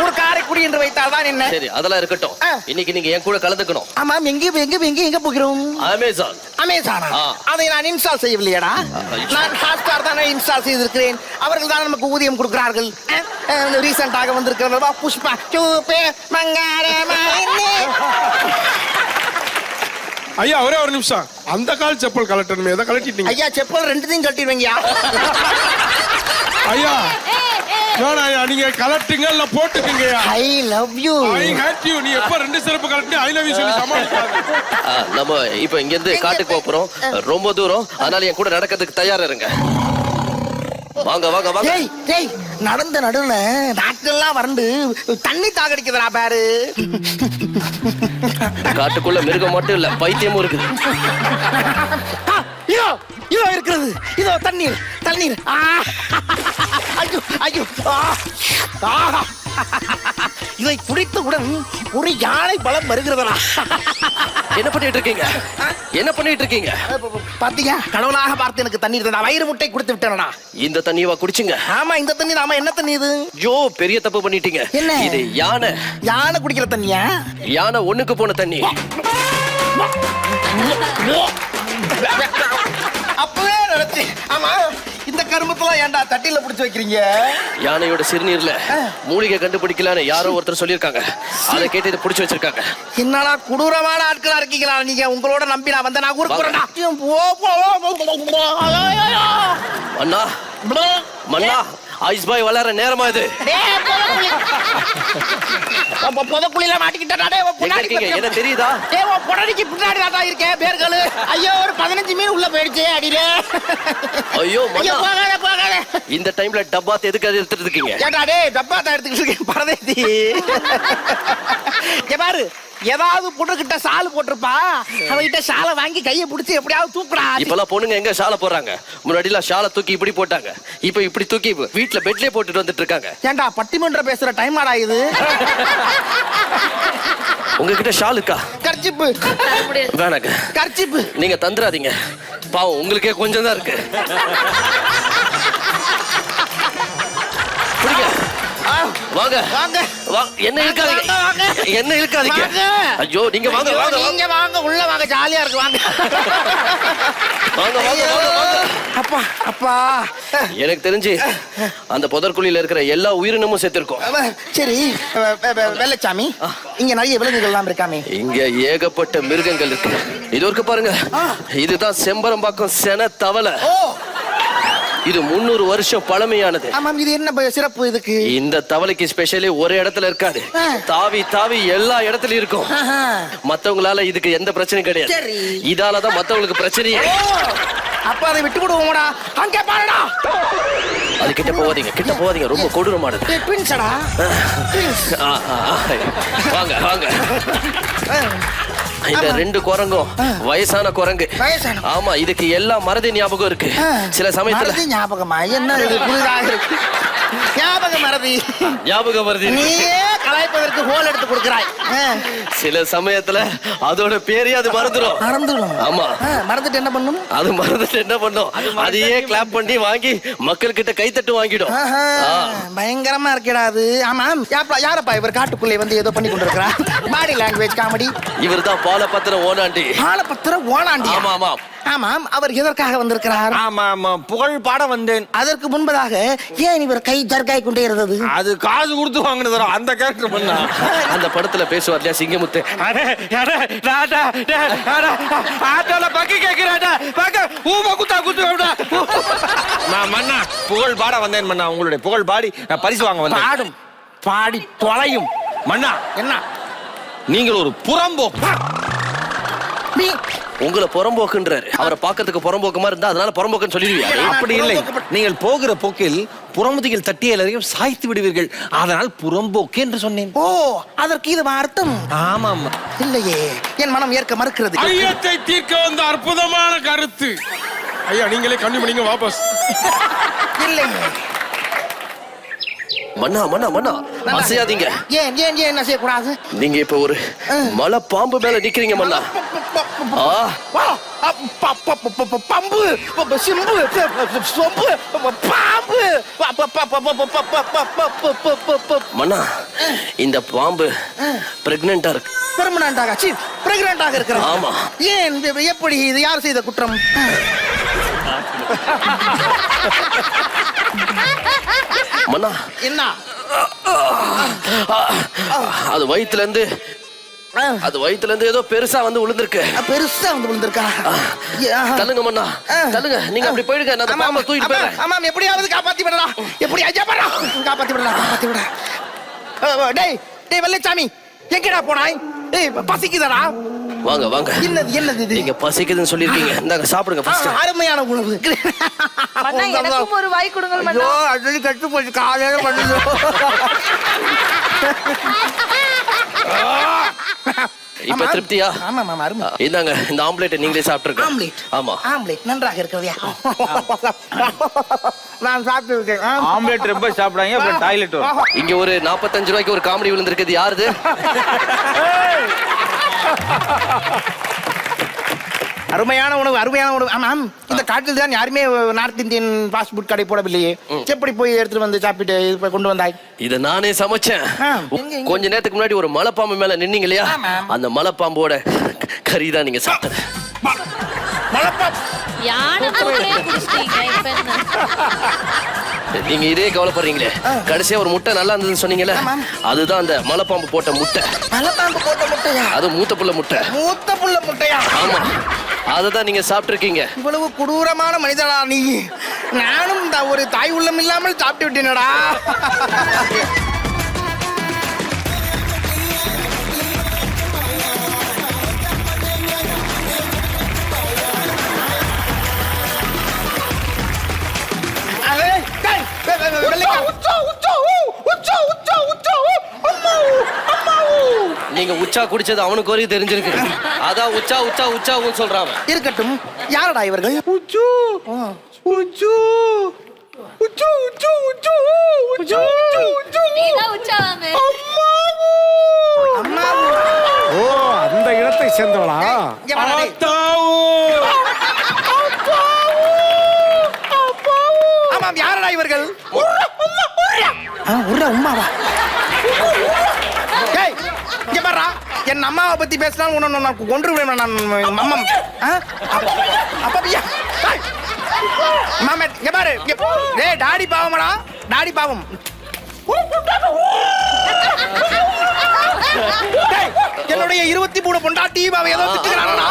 ஒரு காரைக்குடி என்று வைத்தால்தான் என்ன? சரி, அதெல்லாம் இருக்கட்டும். இன்னைக்கு நீங்க என் கூட கலந்துக்கணும். ஆமாம், எங்க போகிறோம்? அமேசான். அமேசானா? அதை நான் இன்ஸ்டால் செய்யவில்லையடா. நான் ஹாட்ஸ்டார் தானே இன்ஸ்டால் செய்திருக்கிறேன். அவர்கள் தான் நமக்கு ஊதியம் கொடுக்கிறார்கள். ரீசெண்டாக வந்திருக்கிறதா புஷ்பா சூப்பே மங்காரமாயினே. ஐயா ஒரே ஒரு நிமிஷம், அந்த கால் செப்பல் கலட்டணுமே, எதை கலட்டிட்டீங்க? ஐயா செப்பல் ரெண்டுத்தையும் கட்டிடுவீங்கயா. ஐயா வேணாம் ஐயா, நீங்க கலட்டுங்க இல்ல போட்டுக்குங்க. I love you. I hate you. நீ எப்ப ரெண்டு செருப்பு கலட்டி ஐ லவ் யூ சொல்லி சமாளிக்காத. நம்ம இப்ப இங்க இருந்து காட்டுக்கு போறோம். ரொம்ப தூரம், அதனால என் கூட நடக்கிறதுக்கு தயாரா இருங்க. வாங்க வாங்க வாங்க. டேய் டேய், நடந்த நடுவுல நாட்டெல்லாம் வறண்டு தண்ணி தாகடிக்குதுடா பாரு. காட்டுக்குள்ள மிருகம் மட்டும் இல்ல, பைத்தியமும் இருக்குது. இதோ இதோ இருக்கிறது, இதோ தண்ணீர் தண்ணீர். ஐயோ ஐயோ. இதை குடித்தவுடன் ஒரு யானை பலம் வருகிறதா? என்ன பண்ணிட்டு இருக்கீங்க? என்ன பண்ணிட்டு இருக்கீங்க? பாத்தீங்க, கடவுளாக பார்த்து எனக்கு தண்ணீர் தந்தா, வயிறு முட்டை கொடுத்து விட்டேனடா. இந்த தண்ணியவா குடிச்சுங்க? ஆமா, இந்த தண்ணி. ஆமா, என்ன தண்ணி இது? ஜோ, பெரிய தப்பு பண்ணிட்டீங்க. என்ன? இது யானை. யானை குடிக்கிற தண்ணியா? யானை ஒண்ணுக்கு போன தண்ணி. அப்பவே நினைச்சு. ஆமா, இந்த கருமத்தெல்லாம் ஏன்டா தட்டில புடிச்சு வைக்கிறீங்க? யானையோட சிறுநீர்ல மூலிகை கண்டுபிடிக்கலான்னு யாரோ ஒருத்தர் சொல்லியிருக்காங்க. அதை கேட்டு இதை புடிச்சு வச்சிருக்காங்க. என்னடா கொடூரமான ஆட்களா இருக்கீங்களா நீங்க? உங்களோட நம்பி நான் வந்தேன். நான் ஊருக்கு போறேன்டா. மன்னா மன்னா, ஐஸ் பாய் வளர நேரமா இது. புதக்குழியில மாட்டிக்கிட்டே என்ன தெரியுதா? புடடிக்கு பின்னாடி தான் இருக்கேன் பேர்களு. ஐயோ, ஒரு 15 மீன் உள்ள போயிடுச்சு அடியிலே. ஐயோ மன்னா, போகாத போகாத. இந்த டைம்ல டப்பாத்தை எதுக்கு எடுத்துட்டு இருக்கீங்க? ஏடா டேய், டப்பாத்தை எடுத்துக்கிட்டு இருக்கேன் பரதேசி. பாரு, ஏதாவது பொண்ணுகிட்ட சால் போட்டிருப்பா, அவகிட்ட ஷாலை வாங்கி கையை பிடிச்சி எப்படியாவது தூக்குறா. இப்பெல்லாம் பொண்ணுங்க எங்க ஷாலை போடுறாங்க? முன்னாடி எல்லாம் ஷாலை தூக்கி இப்படி போட்டாங்க, இப்ப இப்படி தூக்கி வீட்டுல பெட்லயே போட்டுட்டு வந்துட்டு இருக்காங்க. ஏண்டா பட்டிமன்றம் பேசுற டைம் ஆடா இது? உங்ககிட்ட ஷால் இருக்கா? கர்ச்சிப்பு வேணாங்க. கர்ச்சிப்பு நீங்க தந்துராதீங்க, பாவம் உங்களுக்கே கொஞ்சம் தான் இருக்கு. வாங்க வாங்க. என்ன இருக்காதீங்க, என்ன இருக்காதீங்க. ஐயோ, நீங்க வாங்க வாங்க நீங்க வாங்க, உள்ள வாங்க, ஜாலியா இருக்கு வாங்க. வாங்க வாங்க வாங்க. அப்பா அப்பா, எனக்கு தெரிஞ்சு அந்த புதற்குழியில இருக்கிற எல்லா உயிரினமும் செத்துருக்கும். சரி வெள்ளச்சாமி, இங்க நிறைய விலங்குகள் எல்லாம் இருக்காமே? இங்க ஏகப்பட்ட மிருகங்கள் இருக்கு. இது இருக்கு பாருங்க, இதுதான் செம்பரம்பாக்கம் சென தவளை. இது 300 வருஷம் பழமையானது. ஆமாம், இது என்ன சிறப்பு இதுக்கு? இந்த தவளைக்கு ஸ்பெஷலி ஒரே இடத்துல இருக்காது, தாவி தாவி எல்லா இடத்துலயும் இருக்கும். மத்தவங்களால இதுக்கு எந்த பிரச்சனையும் கிடையாது, இதாலதான் மத்தவங்களுக்கு பிரச்சனையே. அப்ப அதை விட்டு விடுவோம்டா. அங்க பாருடா. அது கிட்ட போவாதீங்க, கிட்ட போவாதீங்க, ரொம்ப கொடூரமானது. ட்வின்ஸ்டா? வாங்க வாங்க. இந்த 2 குரங்கும் வயசான குரங்கு. ஆமா, இதுக்கு எல்லா மறதி ஞாபகம் இருக்கு. சில சமயத்துல ஞாபகமா என்ன இது புதிதாக இருக்கு? ஞாபகம் மறதி, ஞாபகம் மறதி. நீயே கலாய்ப்பதற்கு ஹோல் எடுத்து கொடுக்கிறாய். சில சமயத்துல அதோட பேரே அது மறந்துடும். ஆமா, மறந்துட்டு என்ன பண்ணும்? அது மறந்துட்டு என்ன பண்ணும்? அதையே கிளாப் பண்ணி வாங்கி மக்கள் கிட்ட கைத்தட்டு வாங்கிடும். பயங்கரமா இருக்கடா அது. ஆமா, யாரப்பா இவர் காட்டுக்குள்ளே வந்து ஏதோ பண்ணி கொண்டிருக்கிறா? Body language comedy. இவர் தான் பாலபத்திர ஓனாண்டி. பாலபத்திர ஓனாண்டி? ஆமா ஆமா ஆமாம். அவர் எதற்காக வந்திருக்கிறார்? ஆமா ஆமா, புகழ் பாட வந்தேன். அதற்கு முன்பதாக ஏன் இவர் கை ஜர்காய் கொண்டே இருந்தது? அது காசு கொடுத்து வாங்கினது, அந்த கேரக்டர் பண்ணா. அந்த படத்துல பேசுவார் இல்லையா சிங்கமுத்து? மன்னா, புகழ் பாட வந்தேன் மன்னா. உங்களுடைய புகழ் பாடி பரிசு வாங்க வந்தேன். பாடும் பாடி தொலையும் மன்னா. என்ன நீங்கள் ஒரு புறம்போக்கு. உங்களை புறம்போக்குன்றாரு. அவரை பார்க்கறதுக்கு புறம்போக்கமா இருந்தா அதனால புறம்போக்குன்னு சொல்லிடுவீங்க. அப்படி இல்லை, நீங்கள் போகிற போக்கில் புறமுதுகில் தட்டிய எல்லாரையும் சாய்த்து விடுவீர்கள், அதனால் புறம்போக்கு என்று சொன்னேன். ஓ, அதற்கு இது அர்த்தம்? ஆமாம். இல்லையே, என் மனம் ஏற்க மறுக்கிறது. ஐயத்தை தீர்க்க வந்த அற்புதமான கருத்து. ஐயா, நீங்களே கண்ணு பண்ணீங்க வாபஸ். இல்லையே. மன்னா மன்னா மன்னா, அசையாதீங்க. ஏன் ஏன் ஏன் அசைய கூடாது? நீங்க இப்ப ஒரு மலை பாம்பு மேல நிக்கிறீங்க மன்னா. பம்பு சிம்பு சொம்பு பாம்பு மன்னா இந்த பாம்பு பிரெக்னெண்டா இருக்கு. பெர்மனண்டாக சி பிரெக்னண்டாக இருக்கிறான். ஆமா. ஏன் எப்படி இது யார் செய்த குற்றம்? மன்னா என்ன அது வயித்துல இருந்து ஏதோ பெருசா வந்து விழுந்திருக்கு. பெருசா வந்து விழுந்திருக்கா? தள்ளுங்க மன்னா தள்ளுங்க. நீங்க அப்படி போயிடுங்க. நான் அந்த பாம்பை தூக்கிட்டு போறேன். ஆமாம் எப்படியாவது காப்பாத்தி விடலாம். எப்படி ஐயா பாரா காப்பாத்தி விட. டேய் டேய் வெள்ளச்சாமி எங்கடா போனாய்? டேய் பசிக்குதடா. வாங்க வாங்க. என்னது இது? நீங்க பசிக்குதுன்னு சொல்லிருக்கீங்க. இந்தாங்க சாப்பிடுங்க ஃபர்ஸ்ட். அருமையான உணவு. மன்னா எனக்கும் ஒரு வாய் கொடுங்க மன்னா. ஐயோ அது கட்டு போச்சு காலையில பண்ணுது. இப்ப திருப்தியா? ஆமா ஆமா அருமை. இந்தாங்க இந்த ஆம்லெட் நீங்களே சாப்பிட்டுருங்க. ஆம்லெட். ஆமா. ஆம்லெட் நன்றாக இருக்கிறதா? நான் சாப்பிட்டு இருக்கேன். ஆம்லெட் ரொம்ப சாப்பிடாங்க அப்புறம் டாய்லெட் வரும். இங்க ஒரு 45 ரூபாய்க்கு ஒரு காமெடி விழுந்திருக்குது. யாருது? அருமையான உணவு. ஆமாம் இந்த காட்டில் தான் யாருமே நார்த் இந்தியன் ஃபாஸ்ட் ஃபுட் கடை போடவில்லையே. எப்படி போய் எடுத்துட்டு வந்து சாப்பிட்டு இது கொண்டு வந்தாய்? இத நானே சமைச்சேன். கொஞ்ச நேரத்துக்கு முன்னாடி ஒரு மலைப்பாம்பு மேல நின்னீங்க இல்லையா? அந்த மலைப்பாம்போட கறி தான் நீங்க சாப்பிட்டது. யானை தோலையே குடிச்சிட்டீங்க இப்ப என்ன? நீங்க இதே கவலைப்படுறீங்களே. கடைசியா ஒரு முட்டை நல்லா இருந்ததுன்னு சொன்னீங்கல்ல, அதுதான் அந்த மலைப்பாம்பு போட்ட முட்டை. மலைப்பாம்பு போட்ட முட்டையா? அது மூத்த புள்ள முட்டை. மூத்த புள்ள முட்டையா? ஆமா, அததான் நீங்க சாப்பிட்டுருக்கீங்க. இவ்வளவு கொடூரமான மனிதனா நீ? நானும் இந்த ஒரு தாய் உள்ளம் இல்லாமல் சாப்பிட்டு விட்டேனடா. நீங்க உச்சா குடிச்சது அவனுக்கு வரைக்கும் தெரிஞ்சிருக்கு. அதான் உச்சா உச்சா உச்சாவும் சொல்றாங்க. இருக்கட்டும், யாரடா இவர்கள்? உச்சு உச்சு உச்சு உச்சு உச்சு உச்சு உச்சு. நீதான் உச்சாவாமே. அம்மா. ஓ அந்த இடத்தை சேர்ந்தவளா? ஆமாம், யாரடா இவர்கள்? உம்மாவா? இங்க பாரா, என் அம்மாவை பத்தி பேசினாலும் உன்னை நான் கொன்று விடுவேன். நான் அம்மா அப்பா மாமே இங்க பாரு. டேய் டாடி பாவமடா, டாடி பாவம். என்னுடைய 23 பொண்டாட்டி பாவம் ஏதோ திட்டுறானடா.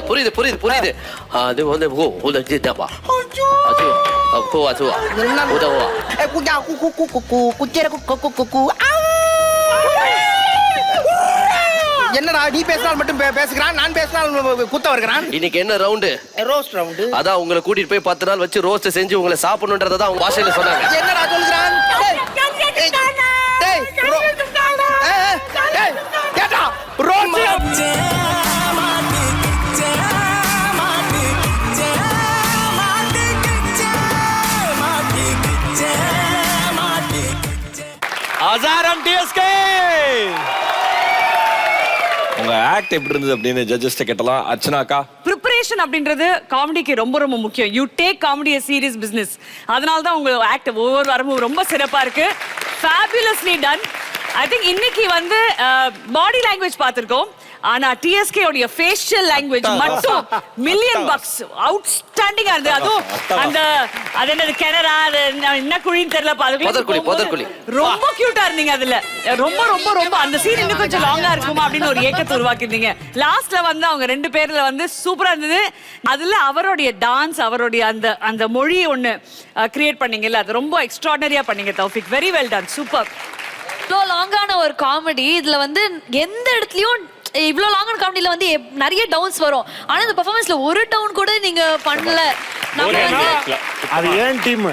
புரியுது புரியுது புரியுது. அது வந்து ஓ உதச்சிட்டப்பா. அது அப்போ அது உதவா. குஜா குகு குகு குகு குச்சேர குகு குகு. என்னடா நீ பேசினால் மட்டும் பேசுகிறான், நான் பேசினால் குத்த வருகிறான். இன்னைக்கு என்ன ரவுண்டு? Roast round. அதான் உங்களை கூட்டிட்டு போய் 10 நாள் வச்சு ரோஸ்ட் செஞ்சு உங்களை சாப்பிடணுன்றத தான் அவங்க பாஷையில சொன்னாங்க. என்னடா சொல்கிறான்? அசாரம் டிஎஸ்கே. உங்க ஆக்ட் எப்படி இருந்தது அப்படின்னு ஜட்ஜஸ் கேட்டலாம். அர்ச்சனாக்கா, ப்ரிப்பரேஷன் அப்படின்றது காமெடிக்கு ரொம்ப ரொம்ப முக்கியம். You take comedy a serious business. அதனால தான் உங்க ஆக்ட் ஒவ்வொரு வாரமும் ரொம்ப சிறப்பா இருக்கு. ஃபேபுலஸ்லி டன். ஐ திங்க் இன்னைக்கு வந்து பாடி லாங்குவேஜ் பார்த்திருக்கோம். ஆனா டிஎஸ்கே உடைய ஃபேஷியல் லாங்குவேஜ் மட்டும் மில்லியன் பக்ஸ் அவுட்ஸ்டாண்டிங்கா இருந்தது. அதுவும் அந்த அது என்னது கனரா அது என்ன குழின்னு தெரியல. பொதற்குழி ரொம்ப கியூட்டா இருந்தீங்க. அதுல ரொம்ப ரொம்ப ரொம்ப அந்த சீன் இன்னும் கொஞ்சம் லாங்கா இருக்குமா அப்படின்னு ஒரு ஏக்கத்தை உருவாக்கிருந்தீங்க. லாஸ்ட்ல வந்து அவங்க 2 பேர்ல வந்து சூப்பரா இருந்தது. அதுல அவருடைய டான்ஸ், அவருடைய அந்த அந்த மொழி ஒண்ணு கிரியேட் பண்ணீங்கல்ல, அது ரொம்ப எக்ஸ்ட்ராடனரியா பண்ணீங்க Taufiq. Very well done, super. இவ்வளோ லாங்கான ஒரு காமெடி இதுல வந்து எந்த இடத்துலயும் இவ்வளோ லாங்கான காமெடியில வந்து நிறைய டவுன்ஸ் வரும். ஆனா இந்த பெர்ஃபார்மன்ஸ்ல ஒரு டவுன் கூட நீங்க பண்ணல. நம்ம வந்து அது ஏன் டீம்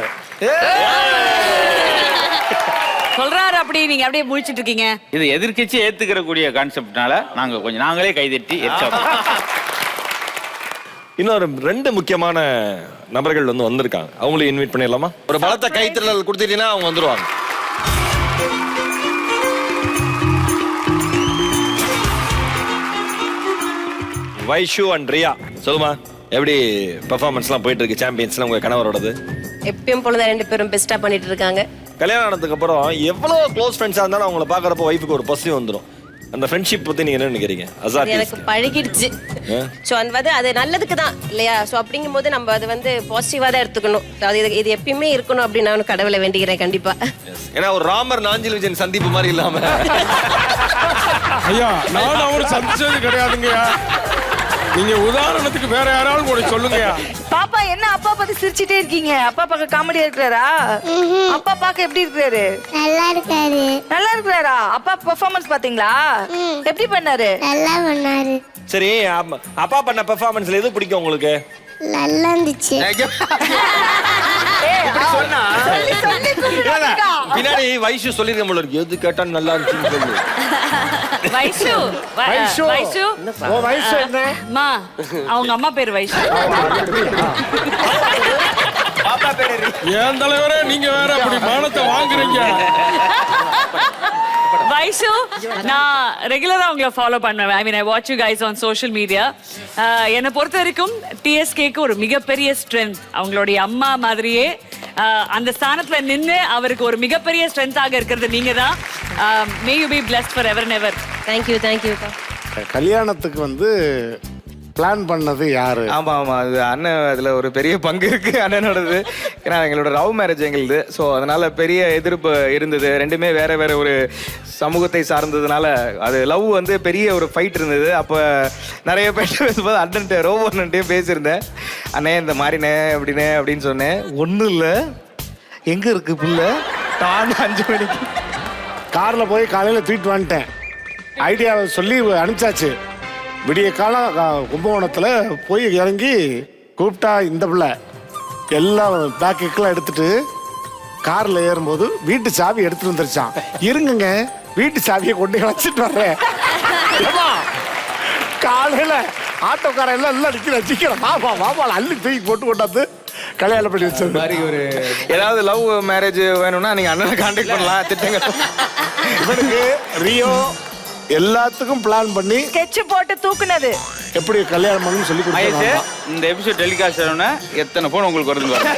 சொல்றாரு அப்படி நீங்க அப்படியே முழிச்சிட்டு இருக்கீங்க. இது எதிர்க்கட்சி ஏத்துக்கிற கூடிய கான்செப்ட்னால நாங்களே கைதட்டி இன்னொரு 2 முக்கியமான நபர்கள் வந்து வந்திருக்காங்க. அவங்களையும் இன்வைட் பண்ணிடலாமா? ஒரு பலத்த கைத்தறல் கொடுத்துட்டீங்கன்னா அவங்க வந்துருவாங்க. வைஷு அண்ட் ரியா, சொல்லுமா. எப்படி பெர்ஃபார்மன்ஸ்லாம் போயிட்டு இருக்கு சாம்பியன்ஸ்லாம் உங்க கணவரோடது? எப்பயும் போலதான் 2 பேரும் பெஸ்டா பண்ணிட்டு இருக்காங்க. கல்யாணம் ஆனதுக்கு அப்புறம் எவ்வளவு க்ளோஸ் ஃப்ரெண்ட்ஸா இருந்தாலும் அவங்கள பாக்குறப்போ வைஃபுக்கு ஒரு பொசிட்டிவ் வந்துடும். அந்த ஃப்ரெண்ட்ஷிப் பத்தி நீங்க என்ன நினைக்கிறீங்க? எனக்கு பழகிடுச்சு. சோ அது நல்லதுக்கு தான் இல்லையா? சோ அப்படிங்கும்போது நம்ம அது வந்து பாசிட்டிவா தான் எடுத்துக்கணும். இது எப்பயுமே இருக்கணும் அப்படின்னு நான் கடவுளை வேண்டிக்கிறேன் கண்டிப்பா. ஏன்னா ஒரு ராமர் நாஞ்சில் விஜயன் சந்திப்பு மாதிரி இல்லாம. ஐயா நான் அவரை சந்திச்சது கிடையாதுங்கய்யா. நீங்க உதாரணத்துக்கு வேற யாராலும் கூட சொல்லுங்கய்யா. பாப்பா என்ன அப்பா பத்தி சிரிச்சிட்டே இருக்கீங்க? அப்பா பார்க்க காமெடியா இருக்கிறாரா? அப்பா பார்க்க எப்படி இருக்கிறாரு? நல்லா இருக்காரு. நல்லா இருக்கிறாரா? அப்பா பெர்ஃபார்மன்ஸ் பாத்தீங்களா? எப்படி பண்ணாரு? நல்லா பண்ணாரு. சரி அப்பா பண்ண பெர்ஃபார்மன்ஸ்ல எது பிடிக்கும் உங்களுக்கு? நல்லா இருந்துச்சு. பின்னாடி வைஷு சொல்லிருக்க போல இருக்கு. எது கேட்டா நல்லா இருந்துச்சுன்னு சொல்லு. வைஷு வைஷு ஓ வயசு என்ன? அம்மா அவங்க அம்மா பேர் வைஷு. ஏன் தலைவரே நீங்க வேற அப்படி மானத்தை வாங்குறீங்க. வைஷு நான் ரெகுலரா உங்களை ஃபாலோ பண்ணுவேன். I mean I watch you guys on social media. என்னை பொறுத்த வரைக்கும் டிஎஸ்கேக்கு ஒரு மிகப்பெரிய ஸ்ட்ரென்த் அவங்களுடைய அம்மா மாதிரியே அந்த ஸ்தானத்துல நின்று அவருக்கு ஒரு மிகப்பெரிய ஸ்ட்ரென்த்தாக இருக்கிறது நீங்க தான். மே you B blessed for ever and ever. Thank you thank you. கல்யாணத்துக்கு வந்து பிளான் பண்ணது யாரு? ஆமா ஆமா அது அண்ணன் அதுல ஒரு பெரிய பங்கு இருக்கு அண்ணனோடது. ஏன்னா எங்களோட லவ் மேரேஜ் எங்களுது. ஸோ அதனால பெரிய எதிர்ப்பு இருந்தது. ரெண்டுமே வேற வேற ஒரு சமூகத்தை சார்ந்ததுனால அது லவ் வந்து பெரிய ஒரு ஃபைட் இருந்தது. அப்போ நிறைய பேர் பேசும்போது அண்ணன்ட்டு ரோபோன்ட்டே பேசியிருந்தேன். அண்ணே இந்த மாதிரிண்ணே அப்படின்னே அப்படின்னு சொன்னேன். ஒன்றும் இல்லை எங்கே இருக்கு புள்ள டான் 5 மணிக்கு கார்ல போய் காலையில தூக்கிட்டு வந்துட்டேன். ஐடியாவை சொல்லி அனுப்பிச்சாச்சு. விடிய காலம் கும்பகோணத்தில் போய் இறங்கி கூப்பிட்டா இந்த பிள்ளை எல்லாம் பேக்கெல்லாம் எடுத்துட்டு காரில் ஏறும்போது வீட்டு சாவி எடுத்துட்டு வந்துருச்சான். இருங்குங்க வீட்டு சாவியை கொண்டு வச்சுட்டு வர்றேன். காலையில் ஆட்டோக்காரன் எல்லாம் நிற்கிறேன் வாபா அள்ளி தூக்கி போட்டு கொண்டாந்து கல்யாணம் பண்ணி வச்சது மாதிரி ஒரு ஏதாவது லவ் மேரேஜ் வேணும்னா நீங்கள் அண்ணனை கான்டாக்ட் பண்ணலாம். திட்டங்கள் இவனுக்கு ரியோ எல்லாத்துக்கும் பிளான் பண்ணி ஸ்கெட்ச் போட்டு தூக்குனது எப்படி கல்யாணம் பண்ணு சொல்லி கொடுத்தாங்க. இந்த எபிசோட் டெலிகாஸ்ட் ஆனோன்னா எத்தனை போன் உங்களுக்கு வருது பாருங்க.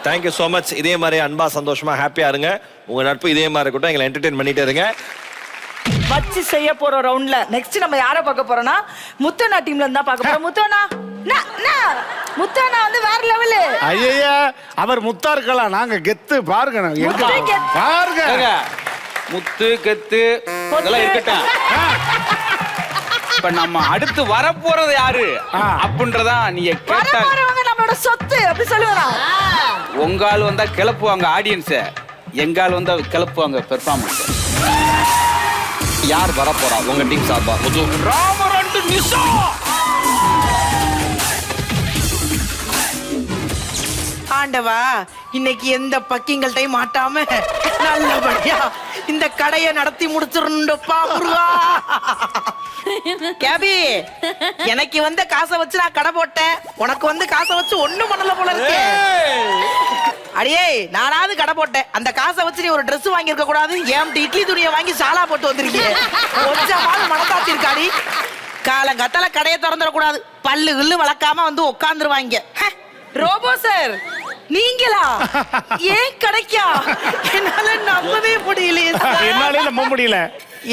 Thank you so much. இதே மாதிரி அன்பா சந்தோஷமா ஹாப்பியா இருங்க. உங்க நட்பு இதே மாதிரி இருக்கட்டும். எங்களை என்டர்டெயின் பண்ணிட்டே இருங்க. வச்சு செய்ய போற ரவுண்ட்ல நெக்ஸ்ட் நம்ம யாரை பார்க்க போறோம்னா முத்தண்ணா டீம்ல இருந்தா பார்க்க போறோம். முத்தண்ணா வந்து வேற லெவலு. ஐயா அவர் முத்தா இருக்கலாம். நாங்க கெத்து பாருங்க பாருங்க. முத்து கெத்து இதெல்லாம் இருக்கட்டும். இப்ப நம்ம அடுத்து வரப்போறது யாரு அப்படின்றதா நீங்க கேட்டா நம்மளோட சொத்து அப்படி சொல்லுவாங்க. உங்கால் வந்தா கிளப்புவாங்க ஆடியன்ஸ, எங்கால் வந்தா கிளப்புவாங்க பெர்ஃபார்மன்ஸ். யார் வரப்போறா உங்க டீம் சார்பா? முத்து ராமரண்டு நிஷா. ஆண்டவா இன்னைக்கு எந்த பக்கிங்கள்டையும் மாட்டாம நல்லபடியா இந்த கடையை நடத்தி முடிச்சிருந்தப்பா முருகா. கேபி எனக்கு வந்த காசை வச்சு நான் கடை போட்டேன். உனக்கு வந்து காசை வச்சு ஒண்ணும் பண்ணல போல இருக்கு. அடியே நானாவது கடை போட்டேன். அந்த காசை வச்சு நீ ஒரு Dress வாங்கி இருக்க கூடாது. ஏன் இட்லி துணியை வாங்கி சாலா போட்டு வந்திருக்கீங்க. கொஞ்சமாவது மனசாட்சி இருக்காடி. காலங்கத்தால கடையை திறந்துடக்கூடாது. பல்லு கில்லு வளர்க்காம வந்து உட்காந்துருவாங்க. ரோபோ சார் நீங்களா? ஏன் கிடைக்கா? என்னால நம்பவே முடியலையே. என்னாலே நம்ப முடியல.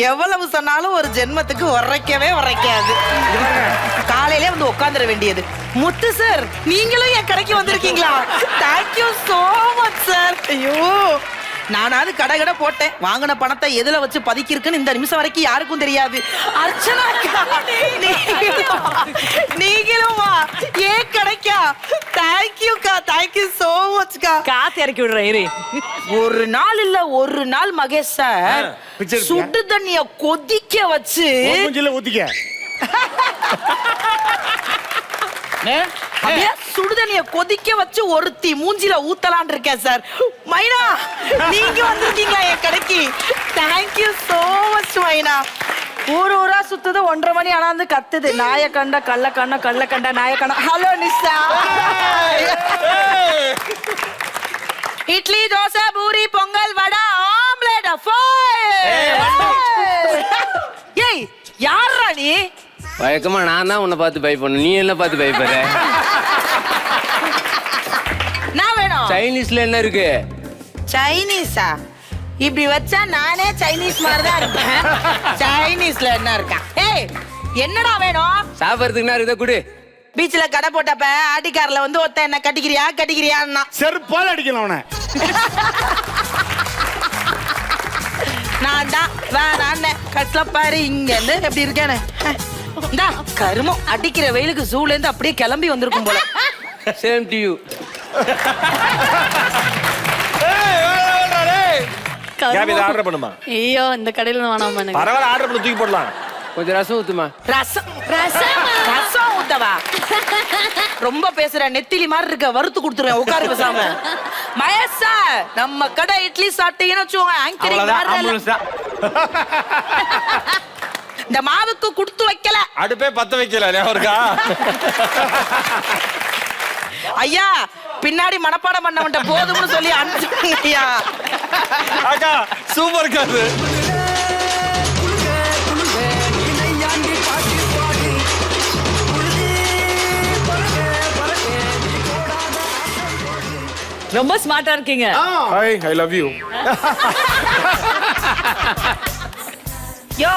எவ்வளவு சொன்னாலும் ஒரு ஜென்மத்துக்கு உரைக்காது. காலையிலே வந்து உட்காந்துட வேண்டியது. முத்து சார் நீங்களும் என் கடைக்கு வந்திருக்கீங்களா? Thank you so much sir. ஐயோ நானாவது கடை போட்டேன். வாங்கின பணத்தை எதுல வச்சு பதுக்கிருக்குன்னு இந்த நிமிஷம் வரைக்கும் யாருக்கும் தெரியாது. அர்ச்சனா நீங்களுமா ஏன் கிடைக்கா? தேங்க்யூக்கா தேங்க்யூ சோ மச்க்கா. காத்து இறக்கி விடுற. ஒரு நாள் இல்ல ஒரு நாள் மகேஷ் சார் சுடு தண்ணிய கொதிக்க வச்சு ஊத்திக்க சுடுதண்ணிய கொதிக்க வச்சு ஒருத்தி மூஞ்சில ஊத்தலான் இருக்கேன் சார். மைனா நீங்க வந்திருக்கீங்க என் கடைக்கு. தேங்க்யூ சோ மச் மைனா. ஊரா சுத்துது 1:30 மணி ஆனா வந்து கத்துது. நாய கண்ட கள்ள கண்ட நாய கண்ட. ஹலோ நிஷா. இட்லி தோசை பூரி பொங்கல் வடை ஆம்லெட். ஏய் யாரா நீ? வழக்கமா நான் தான் உன்னை பார்த்து பயப்படணும், நீ என்ன பார்த்து பயப்படுற? நான் வேணும். சைனீஸ்ல என்ன இருக்கு? சைனீஸா? இப்படி வச்சா நானே சைனீஸ் மாதிரி தான் இருப்பேன். சைனீஸ்ல என்ன இருக்கா? ஏய், என்னடா வேணும்? சாப்பிட்றதுக்குன்னா இதை கொடு. பீச்ல கடை போட்டப்ப ஆட்டிக்காரில் வந்து ஒருத்தன் என்ன கட்டிக்கிறியான்னா செருப்பால் அடிக்கணும் அவனை. நான் தான் வேணான்னு கட்ல பாரு இங்க இருந்து எப்படி இருக்கேன்னு. இந்தா கருமம், அடிக்கிற வெயிலுக்கு ஜூல இருந்து அப்படியே கிளம்பி வந்திருக்கும் போல. Same to you. கேபி இதை ஆர்டர் பண்ணுமா? ஐயோ இந்த கடையில வேணாம் எனக்கு. பரவாயில்ல, ஆர்டர் பண்ணி தூக்கி போடலாம். கொஞ்சம் ரசம் ஊத்துமா? ரசம் ஊத்தவா? ரொம்ப பேசுற, நெத்திலி மாதிரி இருக்க, வறுத்து கொடுத்துருவேன், உட்காரு பேசாம. மயசா, நம்ம கடை இட்லி சாப்பிட்டீங்கன்னு வச்சுக்கோங்க, இந்த மாவுக்கு குடுத்து வைக்கல, அடுப்பே பத்த வைக்கல. இருக்கா ஐயா? பின்னாடி மனப்பாடம் பண்ணவன்ட்ட போதும்னு சொல்லி அனுப்பிச்சுங்க ஐயா. அக்கா சூப்பர் காது. ரொம்ப ஸ்மார்ட்டா இருக்கீங்க. Hi, I love you. Yo,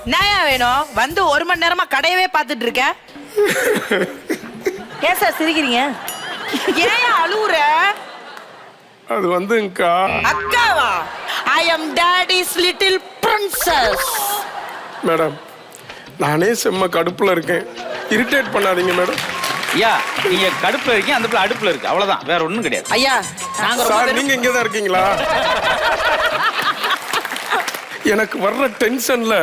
என்னயா வேணும்? வந்து 1 மணி நேரமா கடையவே பார்த்துட்டு இருக்க. ஏன் சார் சிரிக்கிறீங்க? ஏன் அழுவுற? அது வந்துங்கக்கா. அக்காவா? ஐ அம் டாடிஸ் லிட்டில் பிரின்சஸ். மேடம், நானே செம்ம கடுப்புல இருக்கேன், இரிட்டேட் பண்ணாதீங்க மேடம். ஐயா, நீங்க கடுப்புல இருக்கீங்க, அந்த பிள்ளை அடுப்புல இருக்கு, அவ்வளவுதான், வேற ஒண்ணும் கிடையாது. ஐயா, நாங்க சார் நீங்க இங்க தான் இருக்கீங்களா? எனக்கு வர்ற டென்ஷன்ல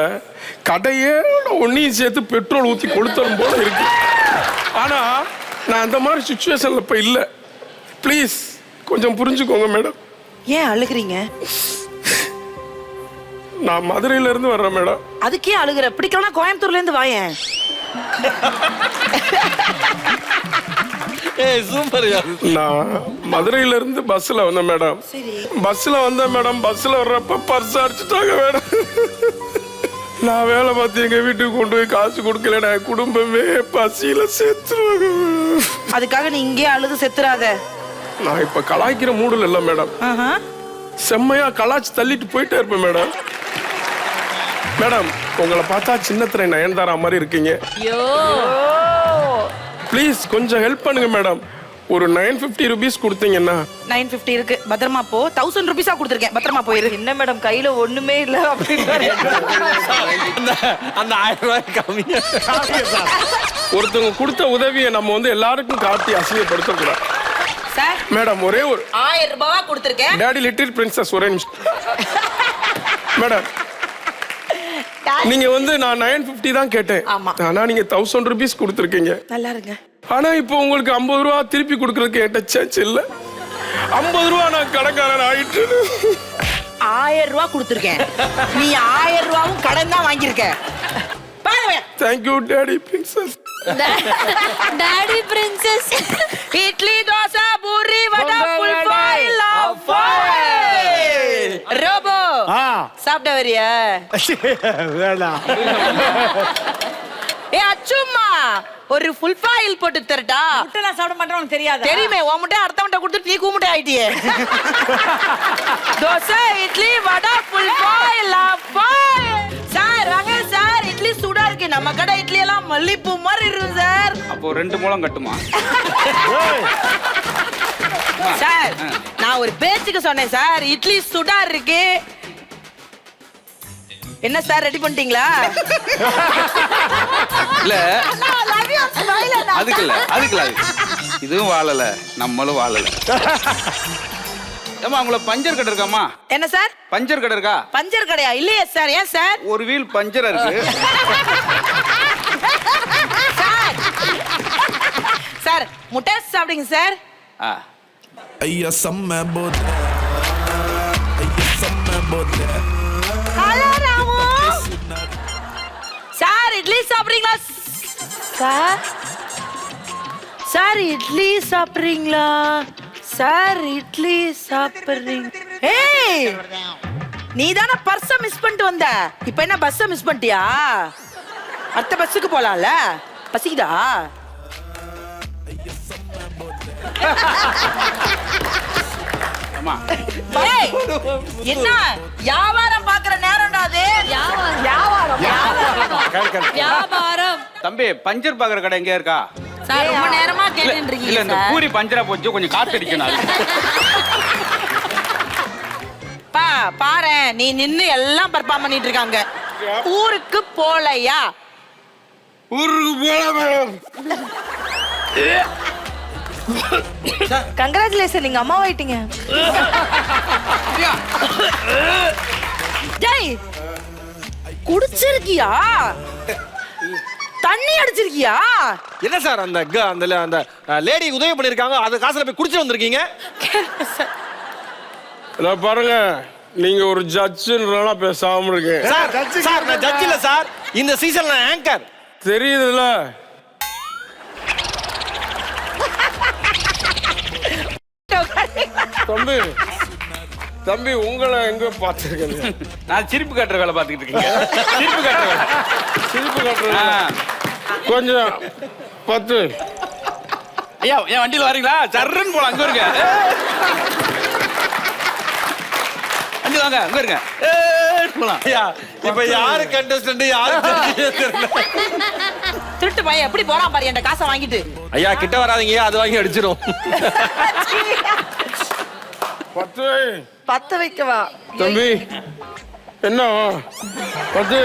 கடையே ஒன்னையும் சேர்த்து பெட்ரோல் ஊத்தி கொளுத்தலும் போல இருக்கு. ஆனா நான் அந்த மாதிரி சிச்சுவேஷன்ல இப்ப இல்ல. ப்ளீஸ் கொஞ்சம் புரிஞ்சுக்கோங்க மேடம். ஏன் அழுகுறீங்க? நான் மதுரையில இருந்து வர்றேன் மேடம். அதுக்கே அழுகுற? பிடிக்கலாம் கோயம்புத்தூர்ல இருந்து வாயேன். ஏய் சூப்பர் யா. நான் மதுரையில இருந்து பஸ்ல வந்தேன் மேடம். பஸ்ல வந்தேன் மேடம். பஸ்ல வர்றப்ப பர்ஸ் அடிச்சுட்டாங்க மேடம். நான் வேலை பார்த்து எங்க வீட்டுக்கு கொண்டு போய் காசு கொடுக்கல, குடும்பமே பசியில செத்துருவாங்க. அதுக்காக நீ இங்கே அழுது செத்துறாத. நான் இப்ப கலாய்க்கிற மூடுல இல்ல மேடம். செம்மையா கலாச்சு தள்ளிட்டு போயிட்டே இருப்பேன் மேடம். மேடம், உங்களை பார்த்தா சின்னத்திரை நயன்தாரா மாதிரி இருக்கீங்க. ப்ளீஸ் கொஞ்சம் ஹெல்ப் பண்ணுங்க மேடம். ஒரு 950 rupees கொடுத்தீங்கன்னா. 950 இருக்கு, பத்திரமா போ. 1000 rupees கொடுத்துருக்கேன், பத்திரமா போயிரு. என்ன மேடம் கையில ஒண்ணுமே இல்ல அப்படின்னு அந்த 1000 ரூபாய் கம்மி. ஒருத்தவங்க கொடுத்த உதவியை நம்ம வந்து எல்லாருக்கும் காட்டி அசிங்கப்படுத்த கூடாது. சார் மேடம், ஒரே ஒரு 1000 ரூபாய் கொடுத்துருக்கேன். டாடி லிட்டில் பிரின்சஸ் ஒரே நிமிஷம். மேடம், நீங்க வந்து நான் 950 தான் கேட்டேன். ஆனா நீங்க 1000 rupees கொடுத்துருக்கீங்க. நல்லா இருங்க. ஆனா இப்போ உங்களுக்கு 50 ரூபா திருப்பி கொடுக்கறதுக்கு என்கிட்ட சேஞ்ச் இல்ல. 50 ரூபா நான் கடைக்காரன் ஆயிட்டு. 1000 ரூபாய் கொடுத்துருக்கேன், நீ 1000 ரூபாவும் கடன் தான் வாங்கியிருக்க. Thank you daddy princess. Daddy princess. Idli, dosa, puri, vada, full boil of oil. Robo சாப்பிட்ட வரியா? வேணாம். ஏ அச்சும்மா, ஒரு ஃபுல் பாயில் போட்டு தரட்டா? முட்டை நான் சாப்பிட மாட்டேன், உனக்கு தெரியாது. தெரியுமே, உன் முட்டை அடுத்த முட்டை கொடுத்து நீ கூமுட்டை ஆயிட்டியே. Dosa, idli, vada, full boil of oil. Sir வாங்க சார், இட்லி சூடா இருக்கு. நம்ம கடை இட்லி எல்லாம் மல்லிப்பூ மாதிரி இருக்கு சார். அப்போ 2 முழம் கட்டுமா? சார் நான் ஒரு பேச்சுக்கு சொன்னேன் சார், இட்லி சுடா இருக்கு. என்ன சார் ரெடி பண்ணிட்டீங்களா? இல்ல அதுக்குல இதுவும் வாழல, நம்மளும் வாழல. ஏமா உங்களை பஞ்சர் கடை இருக்காமா? என்ன சார் பஞ்சர் கடை இருக்கா? பஞ்சர் கடையா? இல்லையே சார். ஏன் சார்? ஒரு வீல் பஞ்சர் இருக்கு. சார் சார் முட்டை சாப்பிடுங்க சார். ஐயா செம்ம போத, ஐயா செம்ம போத. ஹலோ ராமு சார், இட்லி சாப்பிடுறீங்களா சார்? சார் இட்லி சாப்பிடுறீங்களா சார்? இட்லி சாப்பிடுறீங்க? ஏய், நீ தானே பர்ஸ மிஸ் பண்ணிட்டு வந்த, இப்போ என்ன பஸ்ஸ மிஸ் பண்ணிட்டியா? அடுத்த பஸ்ஸுக்கு போலாம்ல? பசிக்குதா? ஆமா ஏய், என்ன வியாபாரம் பாக்குற நேரம்டா அது? வியாபாரம். தம்பி பஞ்சர் பாக்குற கடை எங்க இருக்கா? சார் ரொம்ப நேரமா இல்ல கேட்டுட்டு இந்த இருக்கீங்க சார். பூரி பஞ்சரா போச்சு, கொஞ்சம் காத்து அடிக்கணும். பாரு நீ நின்னு எல்லாம் பர்ஃபார்ம் பண்ணிட்டு இருக்காங்க. ஊருக்கு போலையா? ஊருக்கு போல மேடம். கங்க்ராச்சுலேஷன், நீங்க அம்மாவாயிட்டீங்க. டேய் குடிச்சிருக்கியா? தண்ணி அடிச்சிருக்கியா? என்ன சார் அந்த அந்த லேடி உதவி பண்ணிருக்காங்க, அது காசுல போய் குடிச்சு வந்திருக்கீங்க? நான் பாருங்க, நீங்க ஒரு ஜட்ஜுன்றனால பேசாம இருக்கேன். சார் சார் நான் ஜட்ஜ் இல்ல சார், இந்த சீசன்ல ஆங்கர். தெரியுதுல்ல? தம்பி தம்பி உங்களை எங்க பார்த்துருக்கேன்? நான் சிரிப்பு கட்டுற வேலை பார்த்துக்கிட்டு இருக்கீங்க. சிரிப்பு கட்டுற வேலை. சிரிப்பு கட்டுறேன். கொஞ்சம் 10. ஐயா என் வண்டியில வரீங்களா? சர்றன்னு போலாம், அங்க இருங்க. வண்டியில வாங்க, அங்க இருங்க. போலாம். ஐயா இப்ப யாரு கண்டஸ்டன்ட் யாரு தெரியல. திருட்டு பையன் எப்படி போறான் பாரு, என் காசை வாங்கிட்டு. ஐயா கிட்ட வராதீங்க, அது வாங்கி அடிச்சிடும். 10. 10 வைக்கவா? தம்பி என்ன 10?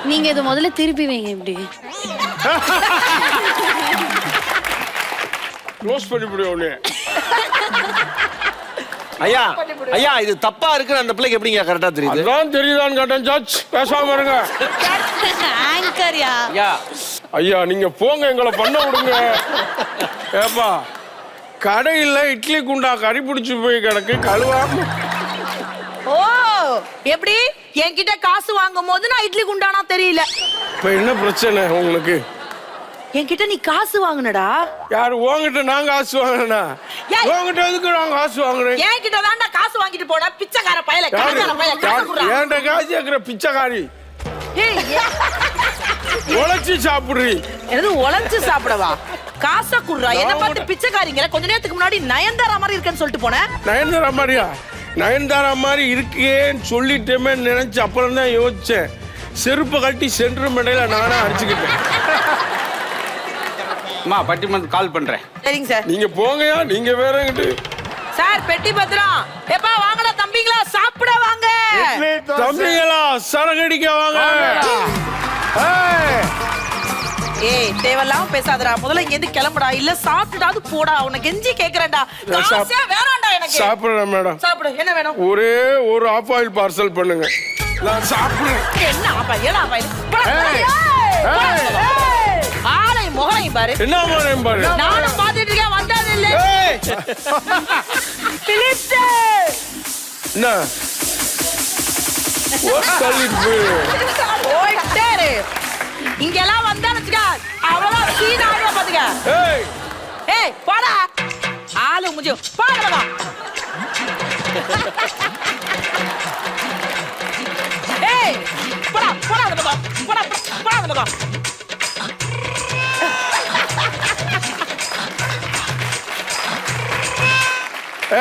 நீங்க இது முதல்ல திருப்பி வைங்க இப்படி. க்ளோஸ் பண்ணி விடுவோம். ஐயா ஐயா இது தப்பா இருக்குன்னு அந்த பிள்ளைக்கு எப்படிங்க கரெக்டா தெரியுது? அதான் தெரியுதான்னு கேட்டேன். ஜட்ஜ் பேசாம இருங்க. ஆங்கர்யா. ஐயா ஐயா நீங்க போங்க, எங்களை பண்ண விடுங்க. ஏப்பா கடையில் இட்லி குண்டா கறி பிடிச்சி போய் கிடக்கு, கழுவாம. ஓ எப்படி என்கிட்ட காசு வாங்கும் போது நான் இட்லி குண்டானா தெரியல. இப்ப என்ன பிரச்சனை உங்களுக்கு? என்கிட்ட நீ காசு வாங்குனடா. யாரு உங்ககிட்ட? நான் காசு வாங்கினா? ஏய். உங்ககிட்ட எதுக்கு நான் காசு வாங்குறேன்? என்கிட்ட தான்டா காசு வாங்கிட்டு போன பிச்சைக்கார பயல, கடைக்கார பயல, காசு குடுறா. ஏன்டா காசு கேக்குற பிச்சைக்காரி? ஏய் உழைச்சி சாப்பிடுறீ. என்னது உழைச்சு சாப்பிடவா? காசை குடுறா. என்ன பார்த்து பிச்சைக்காரிங்க. கொஞ்ச நேரத்துக்கு முன்னாடி நயன்தாரா மாதிரி இருக்கேன்னு சொல்லிட்டு போனேன். நயன்தாரா மாதிரியா? நயன்தாரா மாதிரி இருக்கேன்னு சொல்லிட்டேமே நினைச்சு அப்புறம் தான் யோசிச்சேன். செருப்பு கட்டி சென்ட்ரு மண்டையில நானா அடிச்சுக்கிட்டேன். அம்மா பட்டிமன்றத்துக்கு கால் பண்றேன். சரிங்க சார். நீங்க போங்கயா, நீங்க வேறங்கிட்டு. சார் பெட்டி பத்திரம். ஏப்பா வாங்கடா தம்பிங்களா, சாப்பிட வாங்க. தம்பிங்களா சரகடிக்க வாங்க. ஏய் தேவலாம் பேசாதடா. முதல்ல இங்க இருந்து கிளம்புடா, இல்ல சாப்பிட்டுடாது போடா. உனக்கு கெஞ்சி கேக்குறேன்டா. காசே வேணாம்டா எனக்கு. சாப்பிடுறேன் மேடம். சாப்பிடு. என்ன வேணும்? ஒரே ஒரு ஆஃப் ஆயில் பார்சல் பண்ணுங்க. நான் சாப்பிடுறேன். என்ன ஆப்பா? ஏடா ஆப்பா இது? ஆளை முகரை பாரு. என்ன பண்ணேன் பாரு. நானும் பாத்துட்டு இருக்கேன், வந்தது இல்ல. பிலிப்ஸ் என்ன ஓய்டாரு. இங்க எல்லாம் வந்தா வச்சுக்க அவ்வளவு சீன் ஆடுவா பாத்துக்க. ஏய் ஏய் போடா. ஆளு முஞ்சு போடா. ஏய் போடா போடா அந்த பக்கம். போடா போடா அந்த பக்கம்.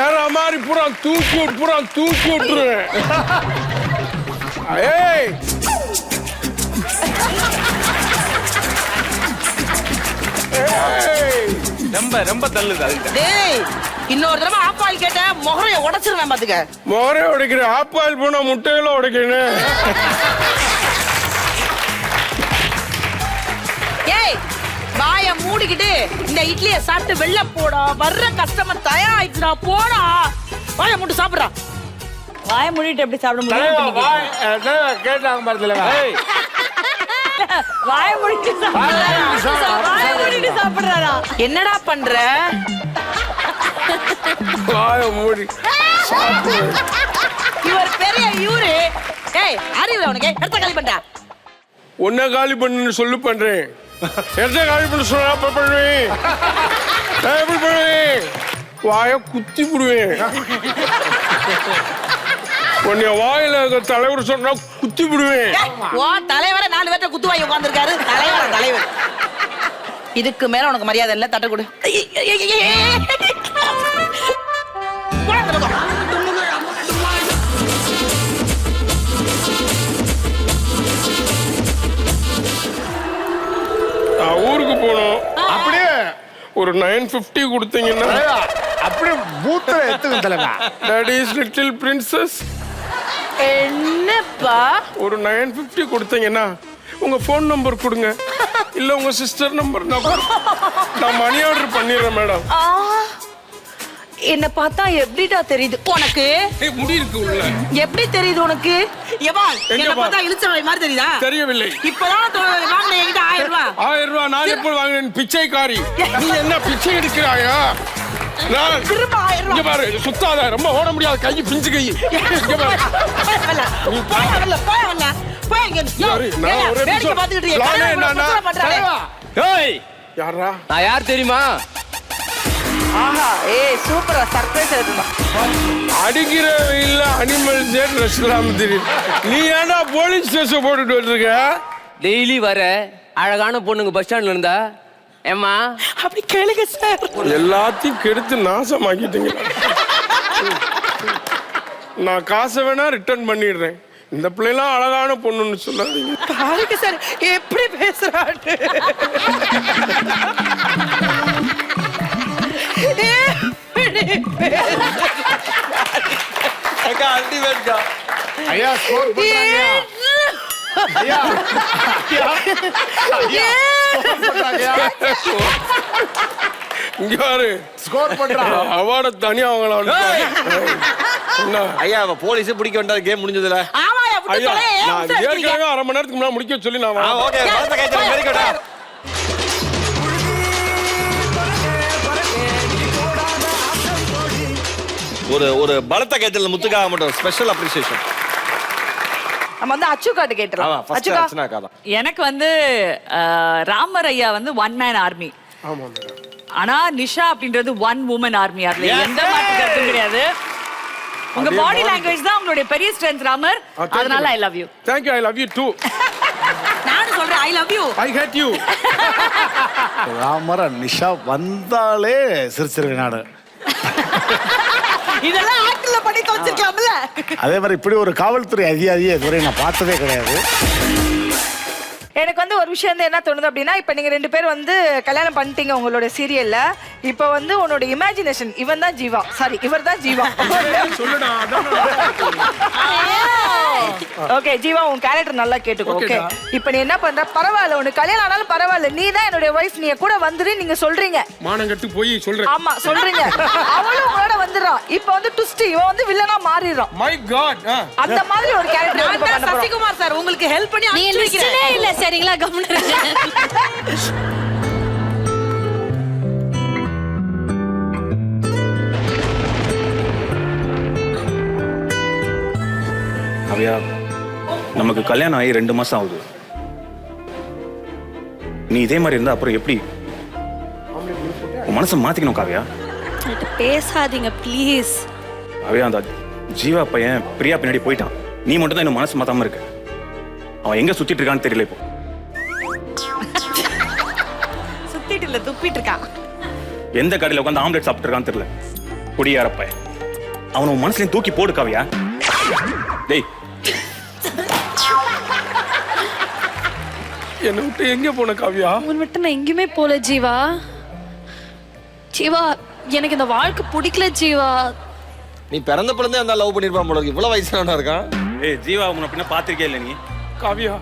ஏற மாதிரி பூரா தூக்கி விட்டுருவேன். ஏய் ரொம்ப ரொம்ப தள்ளுது அதுக்கு. டேய் இன்னொரு தடவை ஆஃப் ஆயில் கேட்ட முகரைய உடைச்சிருவேன் பாத்துக்க. மோரே உடைக்கிறேன். ஆஃப் ஆயில் போனா முட்டைகளை உடைக்கிறேன். ஏய் வாய மூடிக்கிட்டு இந்த இட்லியை சாப்பிட்டு வெளில போடா. வர்ற கஸ்டமர் தயாராயிடுச்சுடா, போடா. வாய மூட்டு சாப்பிடுறா. வாய மூடிட்டு எப்படி சாப்பிட முடியும்? கேட்டாங்க பாருல. வாய மூடிட்டு வாய மூடிட்டு சாப்பிடுறாரா? என்னடா பண்ற? வாய மூடி இவர் பெரிய இவரு. ஏய் அறிவு உனக்கு எடுத்த காலி பண்ணா. உன்னை காலி பண்ணு சொல்லு பண்றேன். எந்த காலி பண்ண சொன்னா பண்ணுவேன். எப்படி பண்ணுவேன்? வாய குத்தி விடுவேன். உன்னை வாயில தலைவர் சொன்னா குத்தி விடுவேன். ஓ தலைவரை 4 பேர்ட்ட குத்து வாங்கி உட்கார்ந்திருக்காரு. தலைவர் தலைவர். இதுக்கு மேல உனக்கு மரியாதை இல்ல. தட்ட கொடு. போடா அந்த பக்கம். ஊருக்கு போனோம். அப்படியே ஒரு 950 கொடுத்தீங்கன்னா அப்படியே பூத்துல எடுத்துக்க தலைவா. that is little princess. என்னப்பா ஒரு 950 கொடுத்தீங்கன்னா உங்க ஃபோன் நம்பர் கொடுங்க, இல்ல உங்க சிஸ்டர் நம்பர் நான் மணி ஆர்டர் பண்ணிடுறேன் மேடம். என்ன பார்த்தா எப்படிடா தெரியுது உனக்கு? முடி இருக்கு உள்ள. எப்படி தெரியுது உனக்கு? ஏவா என்ன எங்க பார்த்தா இழுச்சவை மாதிரி தெரியுதா? தெரியவில்லை. இப்பதான் வாங்கின என்கிட்ட 1000 ரூபாய். 1000 ரூபாய் நான் எப்போ வாங்கினேன்? பிச்சைக்காரி நீ என்ன பிச்சை எடுக்கிறாயா? நான் திரும்ப 1000 இங்க ரூபாய். பாரு, சுத்தாத, ரொம்ப ஓட முடியாது, கை பிஞ்சு கை. இங்க பாரு. நான் ஒரு பிளானே என்னன்னா, யாரா நான் யார் தெரியுமா? சூப்பரா சர்ப்ரைஸ் எடுத்துமா. அடிக்கிற இல்ல அனிமல் சேட் ரசலாம் தெரியும். நீ ஏன்டா போலீஸ் ஸ்டேஷன் போட்டுட்டு வந்திருக்க? டெய்லி வர அழகான பொண்ணுங்க பஸ் ஸ்டாண்ட்ல இருந்தா ஏம்மா அப்படி கேளுங்க சார். எல்லாத்தையும் கெடுத்து நாசமாக்கிட்டீங்க. நான் காசை வேணா ரிட்டர்ன் பண்ணிடுறேன். இந்த பிள்ளைலாம் அழகான பொண்ணுன்னு சொல்லாதீங்க. பாருங்க சார் எப்படி பேசுறாரு. ஐயா ஸ்கோர் பண்றாங்க. ஐயா இங்க பாரு, ஸ்கோர் பண்றாங்க. அவார்ட தனியா வாங்கலாம். என்ன ஐயா போலீஸ் பிடிக்க வேண்டாம், கேம் முடிஞ்சதுல. ஆமாயா விட்டு ஐயா, தொலை. நான் ஏற்கனவே 1/2 மணி நேரத்துக்கு முன்னாடி முடிக்க சொல்லி நான் வரேன். Okay very good. ஒரு பலத்த கைத்தல் முத்துக்காக மட்டும் ஸ்பெஷல் அப்ரிசியேஷன். நம்ம வந்து அச்சு காட்டு கேட்டலாம். ஆமா ஃபர்ஸ்ட் அர்ச்சனாக்கா தான். எனக்கு வந்து ராமர் ஐயா வந்து 1 மேன் ஆர்மி. ஆமா மேடம். ஆனா நிஷா அப்படின்றது 1 வுமன் ஆர்மி. அதுல எந்த மாற்று கருத்தும் கிடையாது. உங்க பாடி லாங்குவேஜ் தான் உங்களுடைய பெரிய ஸ்ட்ரெngth ராமர். அதனால I love you. Thank you, I love you too. நான் சொல்றேன் I love you. I hate you. ராமர நிஷா வந்தாலே சிரிச்சிருக்க நாடு. இதெல்லாம் ஆக்ட்ல பண்ணி தொலைச்சிருக்கலாம்ல. அதே மாதிரி இப்படி ஒரு காவல்துறை அதிகாரியை இதுவரை நான் பார்த்ததே கிடையாது. எனக்கு வந்து ஒரு விஷயம் வந்து என்ன தோணுது அப்படின்னா, இப்ப நீங்க 2 பேர் வந்து கல்யாணம் பண்ணிட்டீங்க உங்களோட சீரியல்ல. இப்ப வந்து உன்னோட இமேஜினேஷன் இவன் தான் ஜீவா, சாரி இவர் தான் ஜீவா. சொல்லுடா. ஓகே ஜீவா, உன் கேரக்டர் நல்லா கேட்டுக்கோ. ஓகே இப்ப நீ என்ன பண்ற, பரவாயில்ல உனக்கு கல்யாணம் ஆனாலும் பரவாயில்ல, நீ தான் என்னோட வைஃப், நீ கூட வந்துரு நீங்க சொல்றீங்க. மானங்கட்டு போய் சொல்றேன். ஆமா சொல்றீங்க. அவளும் உங்களோட வந்துடுறான். இப்ப வந்து ட்விஸ்ட், இவன் வந்து வில்லனா மாறிடுறான். My God. அந்த மாதிரி ஒரு கேரக்டர் சசிகுமார் சார் உங்களுக்கு ஹெல்ப் பண்ணி நீ லிஸ்ட்லே இல்ல சரிங்களா? கம்முனு காவியா, நமக்கு கல்யாணம் ஆகி 2 மாசம் ஆகுது. நீ இதே மாதிரி இருந்தா அப்புறம் எப்படி? உன் மனசை மாத்திக்கணும் காவியா. பேசாதீங்க ப்ளீஸ். காவியா, அந்த ஜீவா பையன் பிரியா பின்னாடி போயிட்டான். நீ மட்டும் தான் இன்னும் மனசு மாத்தாம இருக்க. அவன் எங்க சுத்திட்டு இருக்கான்னு தெரியல. இப்போ சுத்திட்டு இல்ல துப்பிட்டு இருக்கான். எந்த கடையில உட்காந்து ஆம்லெட் சாப்பிட்டு இருக்கான்னு தெரியல. குடியார பையன். அவன் உன் மனசுலயும் தூக்கி போடு காவியா. டேய், என்ன விட்டு எங்க போன காவியா? உன் விட்டு நான் எங்கேயுமே போல ஜீவா. ஜீவா எனக்கு இந்த வாழ்க்கை பிடிக்கல ஜீவா. நீ பிறந்த பிறந்தே அந்த லவ் பண்ணிருப்பான் போல இருக்கு. இவ்வளவு வயசானவனா இருக்கான். ஏய் ஜீவா, உன்னை பின்ன பாத்திருக்கே இல்ல நீ? காவியா,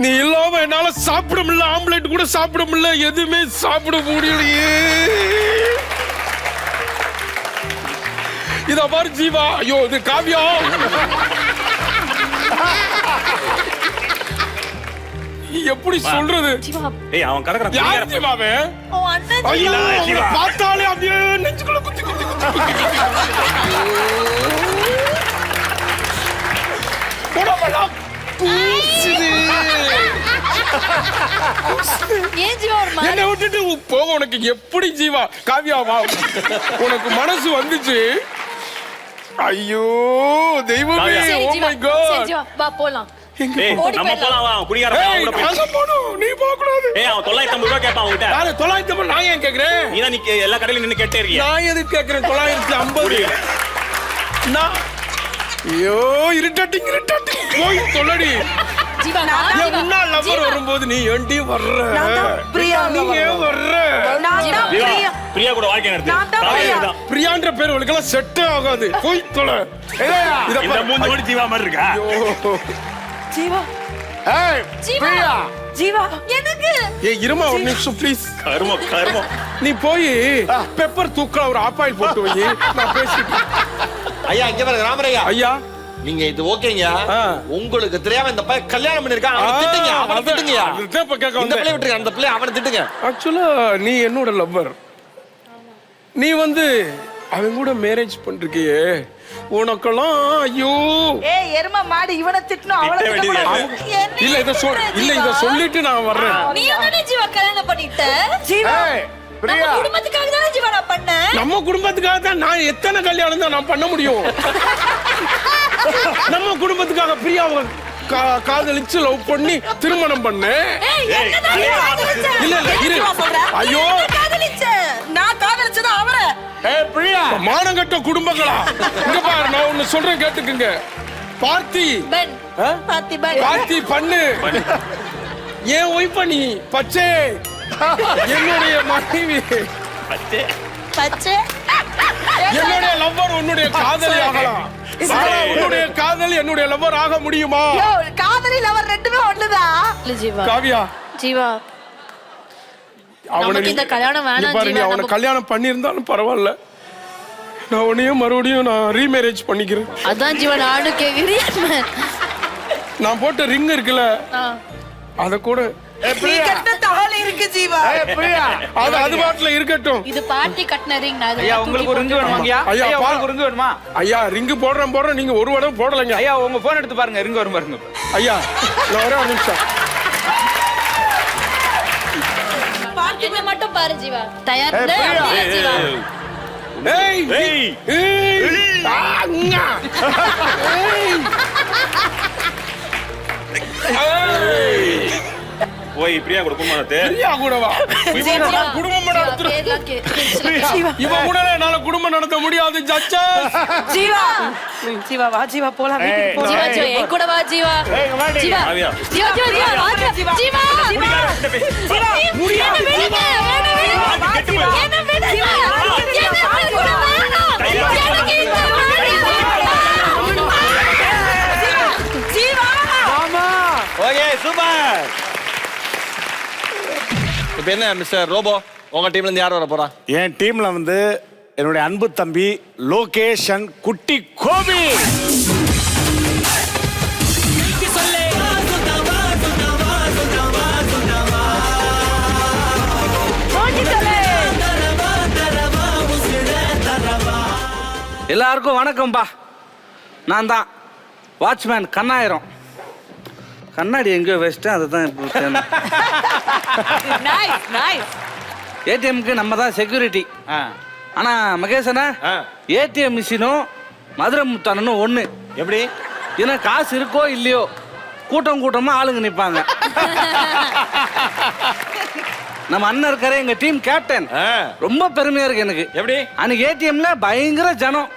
நீ இல்லாம என்னால சாப்பிட முடியல, ஆம்லெட் கூட சாப்பிட முடியல, எதுவுமே சாப்பிட முடியலையே. இத பாரு ஜீவா. ஐயோ இது காவியா. எப்படி சொல்றது? ஏய் அவன் கடக்குறான். யார் ஜீவாவே? ஓ அண்ணன் ஐயோ, ஜீவா. பார்த்தாலே அப்படியே நெஞ்சுக்குள்ள குத்தி குத்தி குத்தி உடம்பெல்லாம் பூசுது. ஏன் ஜீவா ஒரு மாதிரி என்னை விட்டுட்டு போக உனக்கு எப்படி ஜீவா? காவியா வா, உனக்கு மனசு வந்துச்சு. ஐயோ தெய்வமே, சரி ஓ ஜீவா, மை காட். சரி ஜீவா வா போலாம். ஓடி நம்ம போயிடலாம். போலாம் வா குடிகார ஏய், நாங்க போகணும், நீ போக கூடாது. ஏய் அவன் 950 ரூபாய் கேட்பான் உன்கிட்ட. யாரு 950? நான் ஏன் கேக்குறேன்? நீ தான் எல்லா கடையில நின்னு கேட்டே இருக்கியா? நான் எதுக்கு கேக்குறேன்? 950. நான் ஐயோ irritating. போய் சொல்லடி. ஜீவா, என் முன்னாள் லவர் வரும்போது நீ ஏண்டி வர்ற? பிரியா நீ ஏன் வர்ற? பிரியா கூட வாழ்க்கை நடத்து. காலையில தான். பிரியான்ற பேர் உனக்கெல்லாம் செட்டே ஆகாது. போய் தொலை. இத இந்த மூஞ்சி ஓடி ஜீவா மாதிரி இருக்கா? ஜீவா ஏய், ஜீவா. பிரியா. ஜீவா எனக்கு ஏய், இருமா ஒரு நிமிஷம் ப்ளீஸ். கருமம். நீ போய் பெப்பர் தூக்கல ஒரு ஆப்பாயில் போட்டு வை. நான் பேசிட்டு. ஐயா இங்க பாருங்க ராமரையா. ஐயா நீங்க இது ஓகேங்க. உங்களுக்கு தெரியாம இந்த பையன் கல்யாணம் பண்ணிருக்கான். அவனை திட்டுங்க. அவனை திட்டுங்கயா. அதுதான் இப்ப கேட்க இந்த வந்தேன். பிள்ளை விட்டுருங்க. அந்த பிள்ளை அவனை திட்டுங்க. ஆக்சுவலா நீ என்னோட லவ்வர். நீ வந்து அவன் கூட மேரேஜ் பண்றியே, உனக்கெல்லாம் ஐயோ. ஏய் எரும மாடு இவனை திட்டணும் அவளை திட்ட திட்டக்கூடாது. இல்ல இத சொல்லிட்டு நான் வர்றேன். நீ தானே ஜீவா கல்யாணம் பண்ணிட்ட? ஜீவா ஏய், நம்ம பிரியா, குடும்பத்துக்காக தானே ஜீவா நான் பண்ணேன். நம்ம குடும்பத்துக்காக தான் நான் எத்தனை கல்யாணம் தான் நான் பண்ண முடியும்? நம்ம குடும்பத்துக்காக பிரியாவை காதலிச்சு லவ் பண்ணி திருமணம் பண்ணேன். ஏய், என்னடா நீ காதலிச்ச? இல்ல இரு. ஐயோ, நான் காதலிச்சது அவரை. மானங்கட்ட குடும்பங்களா? இங்க பாரு, நான் ஒண்ணு சொல்றேன் கேட்டுக்குங்க. பார்த்தி பன் பாத்தி பன் பார்த்தி பண்ணு. ஏன் ஒய்ஃப நீ பச்சை என்னுடைய மனைவி, பச்சை என்னுடைய லவ்வர் உன்னுடைய காதலி ஆகலாம். ஆனா உன்னுடைய காதலி என்னுடைய லவ்வர் ஆக முடியுமா? யோ காதலி லவர் ரெண்டுமே ஒண்ணுதான். இல்ல ஜீவா. காவியா, ஜீவா நமக்கு இந்த கல்யாணம் வேணாம் இங்க பாரு, நீ ஜீவா. அவனை கல்யாணம் பண்ணியிருந்தாலும் பரவாயில்ல, நான் உன்னையும் மறுபடியும் நான் ரீமேரேஜ் பண்ணிக்கிறேன். அதான் ஜீவா நானும் கேக்குறேன். நான் போட்ட ரிங் இருக்குல்ல, அத கூட நீ கட்ட தாலி இருக்கு ஜீவா. அது பாட்டுல இருக்கட்டும். இது பாட்டி கட்டின ரிங். நான் ஐயா உங்களுக்கு ஒரு ரிங்கு வேணுமாங்கய்யா? ஐயா, ஐயா உங்களுக்கு ஒரு ரிங்கு வேணுமா? ஐயா ரிங்கு போடுறேன் நீங்க ஒரு வடம் போடலைங்க. ஐயா உங்க போன் எடுத்து பாருங்க, ரிங்கு வரும் பாருங்க. ஐயா நான் ஒரே ஒரு நிமிஷம். என்ன மட்டும் பாரு ஜீவா. தயார் ஏய், இல்ல? பிரியா. அப்படியே ஜீவா. ஏய் ஏய் அண்ணா. போய் பிரியா கூட குடும்பம் நடத்து. பிரியா கூடவா? குடும்பம் நடத்துறேன். பேர்லாம் கேட்கல. இவன் கூட என்னால குடும்பம் நடத்த முடியாது ஜட்ஜா. ஜீவா ஜீவா வா ஜீவா போலாம் வீட்டுக்கு போலாம். ஜீவா ஜீவா என் கூட வா ஜீவா. ஜீவா காவியா. ஜீவா ஜீவா ஜீவா வா ஜீவா. ஜீவா முடியாது. என்ன விடுங்க. என்ன விடுங்க. என்ன கூட வேணாம். எனக்கு இந்த ஜீவா ஓகே சூப்பர். இப்போ என்ன மிஸ்டர் ரோபோ, உங்க டீம்ல இருந்து யார் வர போறா? என் டீம்ல வந்து என்னுடைய அன்பு தம்பி லோகேஷன் குட்டி கோபி. எல்லாருக்கும் வணக்கம்பா. நான் தான் வாட்ச்மேன் கண்ணாயிரம். கண்ணாடி எங்கேயோ வச்சிட்டேன், அதுதான் இப்போ நைஸ் நைஸ். ஏடிஎம்க்கு நம்ம தான் செக்யூரிட்டி. ஆனா மகேசனா, ஏடிஎம் மிஷினும் மதுரை முத்தானனும் ஒண்ணு. எப்படி? ஏன்னா காசு இருக்கோ இல்லையோ கூட்டமா ஆளுங்க நிப்பாங்க. நம்ம அண்ணன் இருக்காரு, எங்க டீம் கேப்டன். ரொம்ப பெருமையா இருக்கு எனக்கு. எப்படி? அன்னைக்கு ஏடிஎம்ல பயங்கர ஜனம்,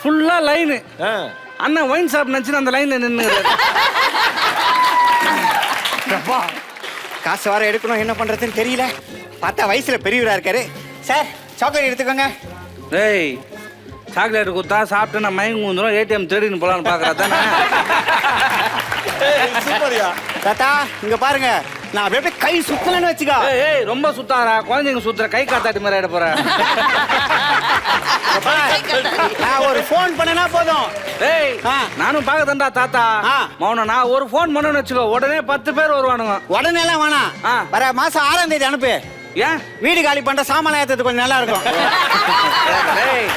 ஃபுல்லா லைனு. அண்ணன் ஒயின் ஷாப் நினைச்சு அந்த லைன்ல நின்னு காசு வர எடுக்கணும், என்ன பண்றதுன்னு தெரியல. பார்த்தா வயசுல பெரியவரா இருக்காரு. சார் சாக்லேட் எடுத்துக்கோங்க. டேய், சாக்லேட் கொடுத்தா சாப்பிட்டு நான் மயங்க வந்துடும், ஏடிஎம் தேடின்னு போலான்னு பாக்குறா தானே. சூப்பர்யா. தாத்தா இங்க பாருங்க, நான் அப்படியே கை சுத்தலன்னு வச்சுக்கோ. ஏய் ரொம்ப சுத்தாரா, குழந்தைங்க சுத்துற கை காத்தாட்டி மாதிரி ஆயிட போறேன். நான் ஒரு ஃபோன் பண்ணனா போதும். ஏய் நானும் பாக்கதண்டா தாத்தா. மௌன நான் ஒரு ஃபோன் பண்ணனும் வச்சுக்கோ, உடனே 10 பேர் வருவானுங்க. உடனே எல்லாம் வேணாம், வர மாசம் 6ஆம் தேதி அனுப்பு. ஏன்? வீடு காலி பண்ற சாமான ஏத்துறது கொஞ்சம் நல்லா இருக்கும். ஏய்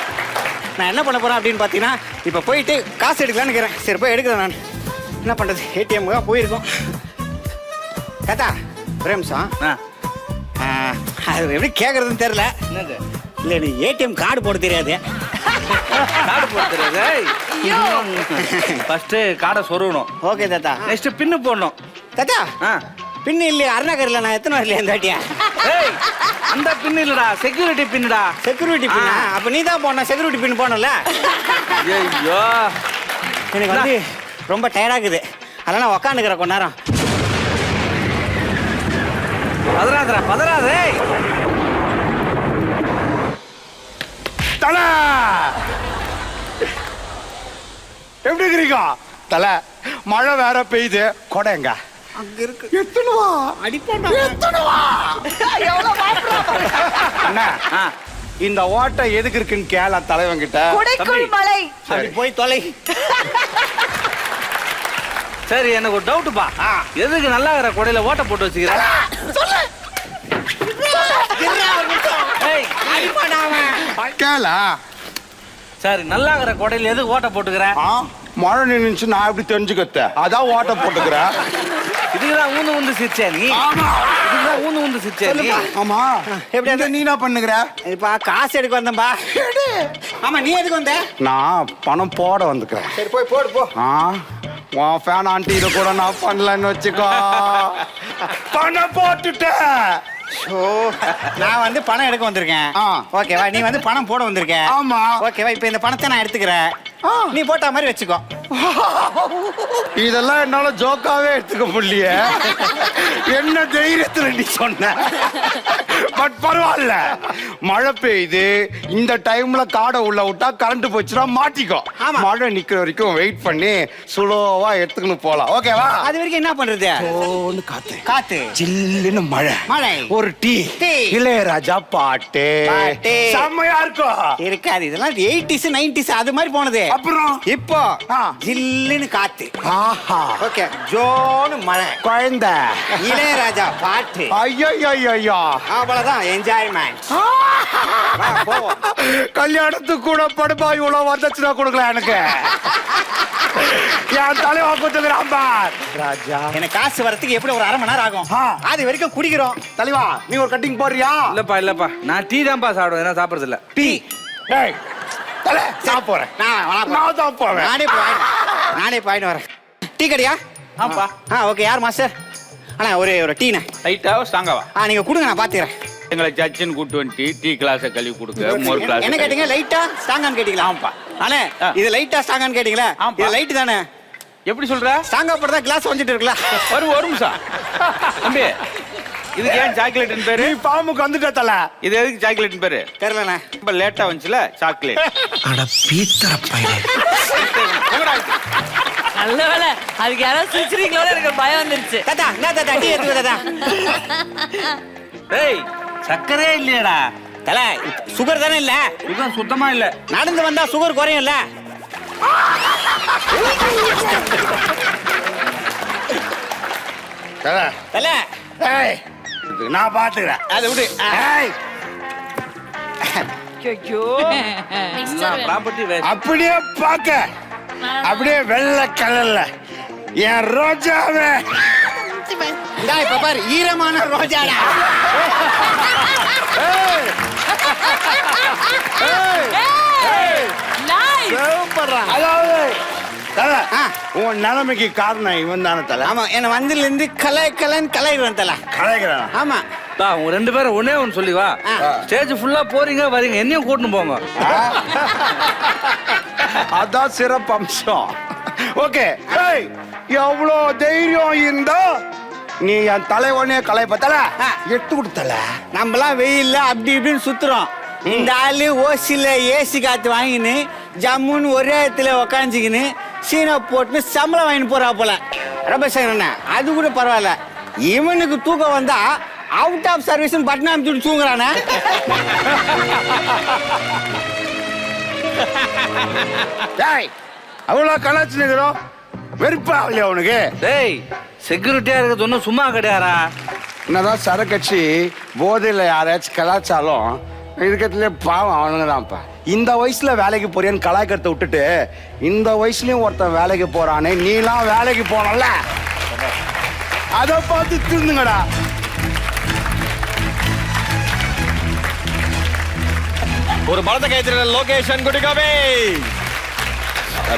நான் என்ன பண்ண போறேன் அப்படின்னு பாத்தீங்கன்னா, இப்ப போயிட்டு காசு எடுக்கலான்னு இருக்கிறேன். சரி போய் எடுக்கிறேன். நான் என்ன பண்றது, ஏடிஎம்முக்கா போயிருக்கோம். தாத்தா ஒரே நிமிஷம். அது எப்படி கேட்கறதுன்னு தெரியல. என்னது? இல்லை நீ ஏடிஎம் கார்டு போட தெரியாது. காடு போட தெரியாது. ஃபர்ஸ்ட் காடை சொருகணும். ஓகே தாத்தா. நெக்ஸ்ட் பின்னு போடணும். தாத்தா ஆ. பின்னு இல்லையா அருணாகரில் நான் எத்தனை வரலையா இந்த வாட்டியா? ஏய், அந்த பின் இல்லடா, செக்யூரிட்டி பின்னுடா. செக்யூரிட்டி பின்னா? அப்ப நீ தான் போன செக்யூரிட்டி பின் போனல. ஐயோ, எனக்கு வந்து ரொம்ப டயர்டாகுது, அதனால நான் உக்காந்துக்கிறேன் கொஞ்ச நேரம். பதறாதடா, பதறாதே. தலை எப்படி இருக்கிறீங்க? தலை மழை வேற பெய்யுது, கொடைங்க அங்க இருக்கு. எத்தனுவா அடிப்பாண்டா. எத்தனுவா எவ்வளவு மாட்டறோம். அண்ணா, இந்த ஓட்டை எதுக்கு இருக்குன்னு கேள தலைவன் கிட்ட. கொடைக்குள் மலை. சரி போய் தொலை. சரி, எனக்கு ஒரு டவுட்டுப்பா. எதுக்கு நல்லா இருக்கிற கொடையில ஓட்ட போட்டு வச்சுக்கிற? சொல்லு. ஏய், அடிப்பாண்டா அவன். கேள. சரி, நல்லா இருக்கிற கொடையில எதுக்கு ஓட்ட போட்டுக்கிற? மழை நின்னுச்சு, நான் எப்படி தெரிஞ்சுக்கத்த? அதான் ஓட்ட போட்டுக்கிறேன். இதுக்குதான் ஊந்து ஊந்து சிரிச்சே நீ. இதுக்குதான் ஊந்து ஊந்து சிரிச்சே நீ. ஆமா, எப்படி நீ என்ன பண்ணுகிற? இப்ப காசு எடுக்க வந்தேன்பா. ஆமா, நீ எதுக்கு வந்த? நான் பணம் போட வந்துக்கிறேன். சரி போய் போடு போ. உன் ஃபேன் ஆண்டி இதை கூட நான் பண்ணலன்னு வச்சுக்கோ. பணம் போட்டுட்டேன். நான் வந்து பணம் எடுக்க வந்திருக்கேன். ஓகேவா? நீ வந்து பணம் போட வந்திருக்க. ஆமா. ஓகேவா? இப்ப இந்த பணத்தை நான் எடுத்துக்கிறேன், நீ போட்ட மாதிரி வச்சுக்கோ. இதெல்லாம் என்னால ஜோக்காவே எடுத்துக்க முடியல. என்ன தைரியத்துல நீ சொன்ன? பட் பரவாயில்ல, மழை பெய்யுது, இந்த டைம்ல காடை உள்ள விட்டா கரண்ட் போச்சுன்னா மாட்டிக்கோ. மழை நிக்கிற வரைக்கும் வெயிட் பண்ணி சுலோவா எடுத்துக்கணும் போலாம். ஓகேவா? அது வரைக்கும் என்ன பண்றது? காத்து காத்து, ஜில்லுன்னு மழை, மழை, ஒரு டீ, இளையராஜா பாட்டு, பாட்டு செம்மையா இருக்கும். இருக்காது, இதெல்லாம் 80s 90s அது மாதிரி போனது. அப்புறம் இப்போ ஜில்லுன்னு காத்து. ஆஹா, ஓகே, ஜோனு மழை, குழந்தை, இளையராஜா பாட்டு. ஐயோ அவ்வளவுதான் என்ஜாய்மெண்ட். கல்யாணத்துக்கு கூட படுபாய் இவ்வளவு வரதட்சணை கொடுக்கல எனக்கு. என் தலைவா குத்துக்கிறான் பார். ராஜா, எனக்கு காசு வரதுக்கு எப்படி ஒரு 1/2 மணி நேரம் ஆகும். அது வரைக்கும் குடிக்கிறோம். தலைவா, நீ ஒரு கட்டிங் போடுறியா? இல்லப்பா, நான் டீ தான்ப்பா சாப்பிடுவேன், என்ன சாப்பிடுறது இல்ல. டீ. டேய், தலை, நான் போறேன். நான் தான் போவேன். நானே போயிட்டு வரேன். டீ கடையா? ஆப்பா. ஓகே. யார் மாஸ்டர்? அண்ணா ஒரு டீண்ணே. லைட்டாவா ஸ்ட்ராங்காவா? நீங்க கொடுங்க, நான் பாத்துக்கிறேன். எங்களை ஜட்ஜின்னு கூட்டு வந்து டீ கிளாஸை கழுவி கொடுக்க, மோர் கிளாஸ். என்ன கேட்டீங்க? லைட்டா ஸ்ட்ராங்கான்னு கேட்டீங்களா? ஆமாப்பா. அண்ணே, இது லைட்டா ஸ்ட்ராங்கான்னு கேட்டீங்களா? இது லைட் தானே. எப்படி சொல்ற? ஸ்ட்ராங்கா போடுறதா கிளாஸ் வந்துட்டு இருக்கலாம். ஒரு நிமிஷம் தம்பி, இதுக்கு ஏன் சாக்லேட் பேரு? நீ பாம்புக்கு வந்துட்ட தலை. இது எதுக்கு சாக்லேட் பேரு? தெரியலண்ணே, ரொம்ப லேட்டா வந்துச்சுல சாக்லேட். அட பீத்தர பையனே. நல்ல வேலை, அதுக்கு யாராவது சிரிச்சிருக்கீங்களோ எனக்கு பயம் வந்துருச்சு. தாத்தா என்ன தாத்தா டீ எடுத்து தாத்தா. டேய், சக்கரே இல்லையடா. தலை, சுகர் தானே இல்ல? இதுதான் சுத்தமா இல்ல. நடந்து வந்தா சுகர் குறையும்ல. தலை, தலை, ஏய், நான் பாத்துக்கிறேன். அதை விடு. ஐயோ, ப்ராப்பர்ட்டி வேஸ்ட். அப்படியே பாக்க, அப்படியே வெள்ளை கலர்ல என் ரோஜாவே. இந்தா இப்ப பாரு, ஈரமான ரோஜாடா. அதாவது தலை, உன் நிலைமைக்கு காரணம் இவன் தானே தலை. ஆமா, என்ன வந்தில இருந்து கலைகிறேன் தலை. கலைக்கிறான். ஆமா, உங்க 2 பேரும் ஒன்னே ஒன்னு சொல்லி வா. ஸ்டேஜ் ஃபுல்லா போறீங்க வரீங்க, என்னையும் கூட்டின்னு போங்க. அதான் சிறப்பு அம்சம். ஓகே, எவ்வளோ தைரியம் இருந்தா நீ என் தலைவனே கலைப்பத்தல எட்டு கொடுத்தல. நம்மளாம் வெயில்ல அப்படி இப்படின்னு சுத்துறோம். இந்த ஆளு ஓசில ஏசி காத்து வாங்கின்னு ஜம்முன்னு ஒரே இடத்துல உக்காந்துக்கின்னு சீனை போட்டுன்னு சம்பளம் வாங்கின்னு போறா போல. ரொம்ப செய்யணும், அது கூட பரவாயில்ல. இவனுக்கு தூக்கம் வந்தா அவுட் ஆஃப் சர்வீஸ் பட்டன் அமைச்சுட்டு தூங்குறானே. அவ்வளோ கலாச்சு நிக்கிறோம், வெறுப்பா இல்லையா உனக்கு? டேய், செக்யூரிட்டியா இருக்கிறது ஒன்றும் சும்மா கிடையாரா? என்னதான் சரக்கட்சி போதையில் யாராச்சும் கலாச்சாரம் இருக்கிறதுல பாவம் அவனுங்க தான்ப்பா. இந்த வயசுல வேலைக்கு போறியான்னு கலாய்க்கிறத விட்டுட்டு இந்த வயசுலயும் ஒருத்தன் வேலைக்கு போறானே, நீலாம் வேலைக்கு போனல, அதை பார்த்து திருந்துங்கடா. ஒரு பலத்த கைத்தட்டல் லோகேஷன் குடிகாபி.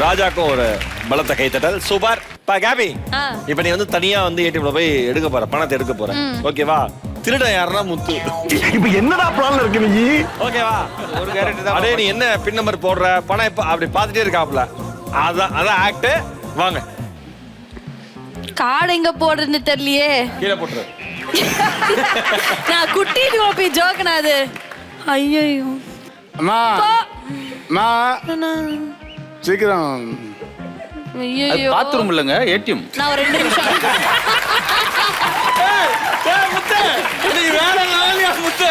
ராஜாக்கும் ஒரு பலத்த கைத்தட்டல். சூப்பர். கேபி, இப்ப நீ வந்து தனியா வந்து ஏடிஎம்ல போய் எடுக்க போற, பணத்தை எடுக்க போற. ஓகேவா? திருட யாருன்னா முத்து. இப்ப என்னடா பிளான்ல இருக்கு நீ? ஓகேவா? ஒரு கேரண்டி தான். அடே நீ என்ன பின் நம்பர் போடுற, பணம் இப்ப அப்படி பாத்துட்டே இருக்காப்ல. அதான் ஆக்ட். வாங்க. கார்டு எங்க போடுறதுன்னு தெரியலையே. கீழே போட்டுரு. நான் குட்டி கோபி ஜோக்கனா அது. ஐயோ அம்மா அம்மா சீக்கிரம். ஐயோ பாத்ரூம் இல்லங்க, ஏடிஎம். நான் ஒரு 2 நிமிஷம். முத்து, நீ வேற நாளியா முத்து?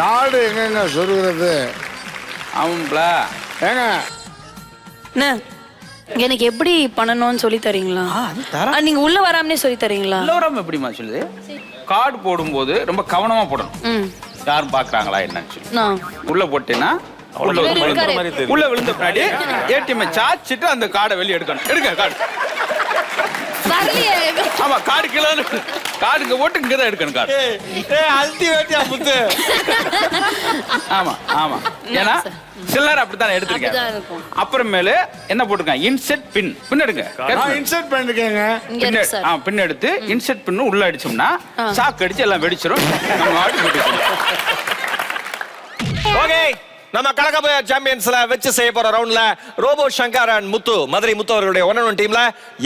கார்டு எங்க சொருகிறது? ஆமாம்ல. ஏங்க எனக்கு எப்படி பண்ணணும்னு சொல்லி தரீங்களா? நீங்க உள்ள வராமலே சொல்லி தரீங்களா? உள்ள வராம எப்படிமா சொல்லுது? கார்டு போடும்போது ரொம்ப கவனமா போடணும். யாரும் பாக்குறாங்களா என்னன்னு சொல்லி. உள்ள போட்டேன்னா உள்ள விழுந்த பின்னாடி ஏடிஎம் சாச்சிட்டு அந்த கார்டை வெளியே எடுக்கணும். எடுங்க கார்டு. ஆமா, கார்டு கீழே கார்டுங்க போட்டு இங்கதான் எடுக்கணும் கார்டு. அல்டிமேட்டியா முத்து. ஆமா ஆமா, ஏன்னா சில்லர் அப்படித்தான் எடுத்திருக்கேன். அப்புறமேலு என்ன போட்டிருக்கேன்? இன்செர்ட் பின். பின் எடுங்க. இன்சர்ட் பண்ணிருக்கேங்க. பின் எடுத்து இன்செர்ட் பின் உள்ள அடிச்சோம்னா சாக்கு அடிச்சு எல்லாம் வெடிச்சிரும். ஓகே, நம்ம கலகப சாம்பியன்ஸ்ல வெச்சு செய்ய போற ரவுண்ட்ல ரோபோ சங்கர் அண்ட் முத்து, மதுரை முத்து அவர்களுடைய 1-on-1 டீம்ல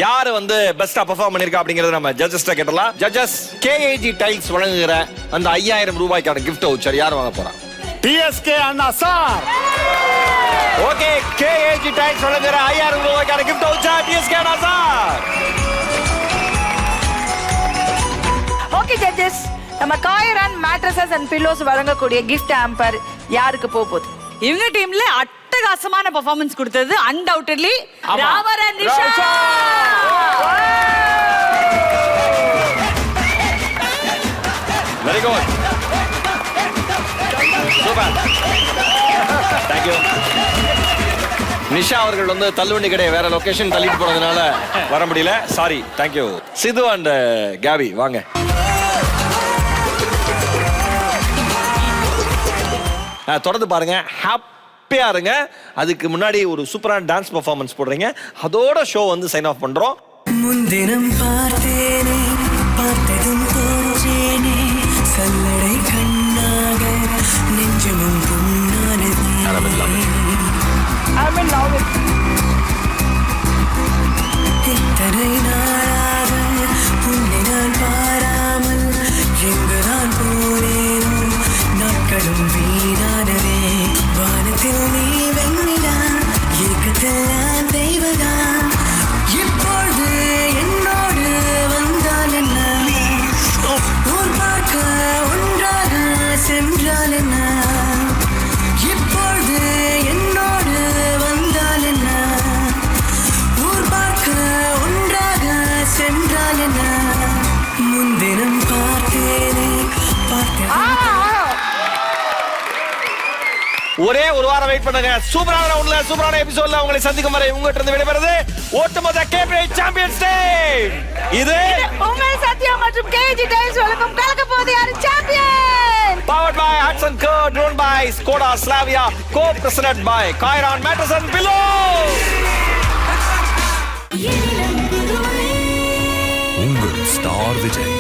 யாரு வந்து பெஸ்டா பெர்ஃபார்ம் பண்ணிருக்கா அப்படிங்கறத நம்ம ஜட்ஜஸ்ட கேட்டலாம். ஜட்ஜஸ், KAG டைல்ஸ் வழங்குகிற அந்த 5000 ரூபாய்க்கான gift voucher யார் வாங்க போறா? TSK அண்ணா சார். ஓகே, KAG டைல்ஸ் வழங்குகிற 5000 ரூபாய்க்கான gift voucher TSK அண்ணா சார். ஓகே ஜட்ஜஸ், நம்ம coir and mattresses and pillows வழங்கக்கூடிய கிஃப்ட் ஆம்பர் யாருக்கு போகுது? இவங்க டீம்ல அட்டகாசமான பெர்ஃபார்மன்ஸ் கொடுத்தது undoubtedly rover and Nisha. Very good. Super. Thank you. Nisha அவர்கள் வந்து தள்ளுவண்டி கடை வேற லொகேஷன் தள்ளிட்டு போறதுனால வர முடியல. Sorry. Thank you. Sidhu and KP வாங்க. தொடர்ந்து பாருங்க, ஹாப்பியா இருங்க. அதுக்கு முன்னாடி ஒரு சூப்பரான டான்ஸ் பெர்ஃபார்மன்ஸ் போடுறீங்க, அதோட ஷோ வந்து சைன் ஆஃப் பண்றோம். முன்தினம் பார்த்தேனே, பார்த்ததும் தோற்றேனே, சல்லடை கண்ணாக நெஞ்சமும் புண்ணானது. இத்தனை நாளாக உன்னை நான் பாராமல் எங்குதான் போனேனோ, நாட்களும் வீணானதே. வானத்தில் நீ வெண்ணிலா, ஏக்கத்தில் நான் தெய்வதா. இப்பொழுது என்னோடு வந்தால் என்ன, ஊர் பார்க்க ஒன்றாக சென்றால் என்ன. இப்பொழுது என்னோடு வந்தால் என்ன, ஊர் பார்க்க ஒன்றாக சென்றால் என்ன. முன்தினம் பார்த்தேனே, ஒரே ஒரு வாரம் வெயிட் பண்ணுங்க. சூப்பரான ரவுண்ட்ல, சூப்பரான எபிசோட்ல உங்களை சந்திக்கும் வரை உங்ககிட்ட இருந்து விடைபெறுது ஒட்டுமொத்த KPI சாம்பியன்ஸ் டீம். இது உங்கள் சத்யா மற்றும் KAG டைல்ஸ் வழங்கும் கலக்க போது யாரு champion. Powered by Hudson Curve, drawn by Skoda Slavia, co-presented by Kairon Matters and Pillows. உங்கள் ஸ்டார் விஜய்.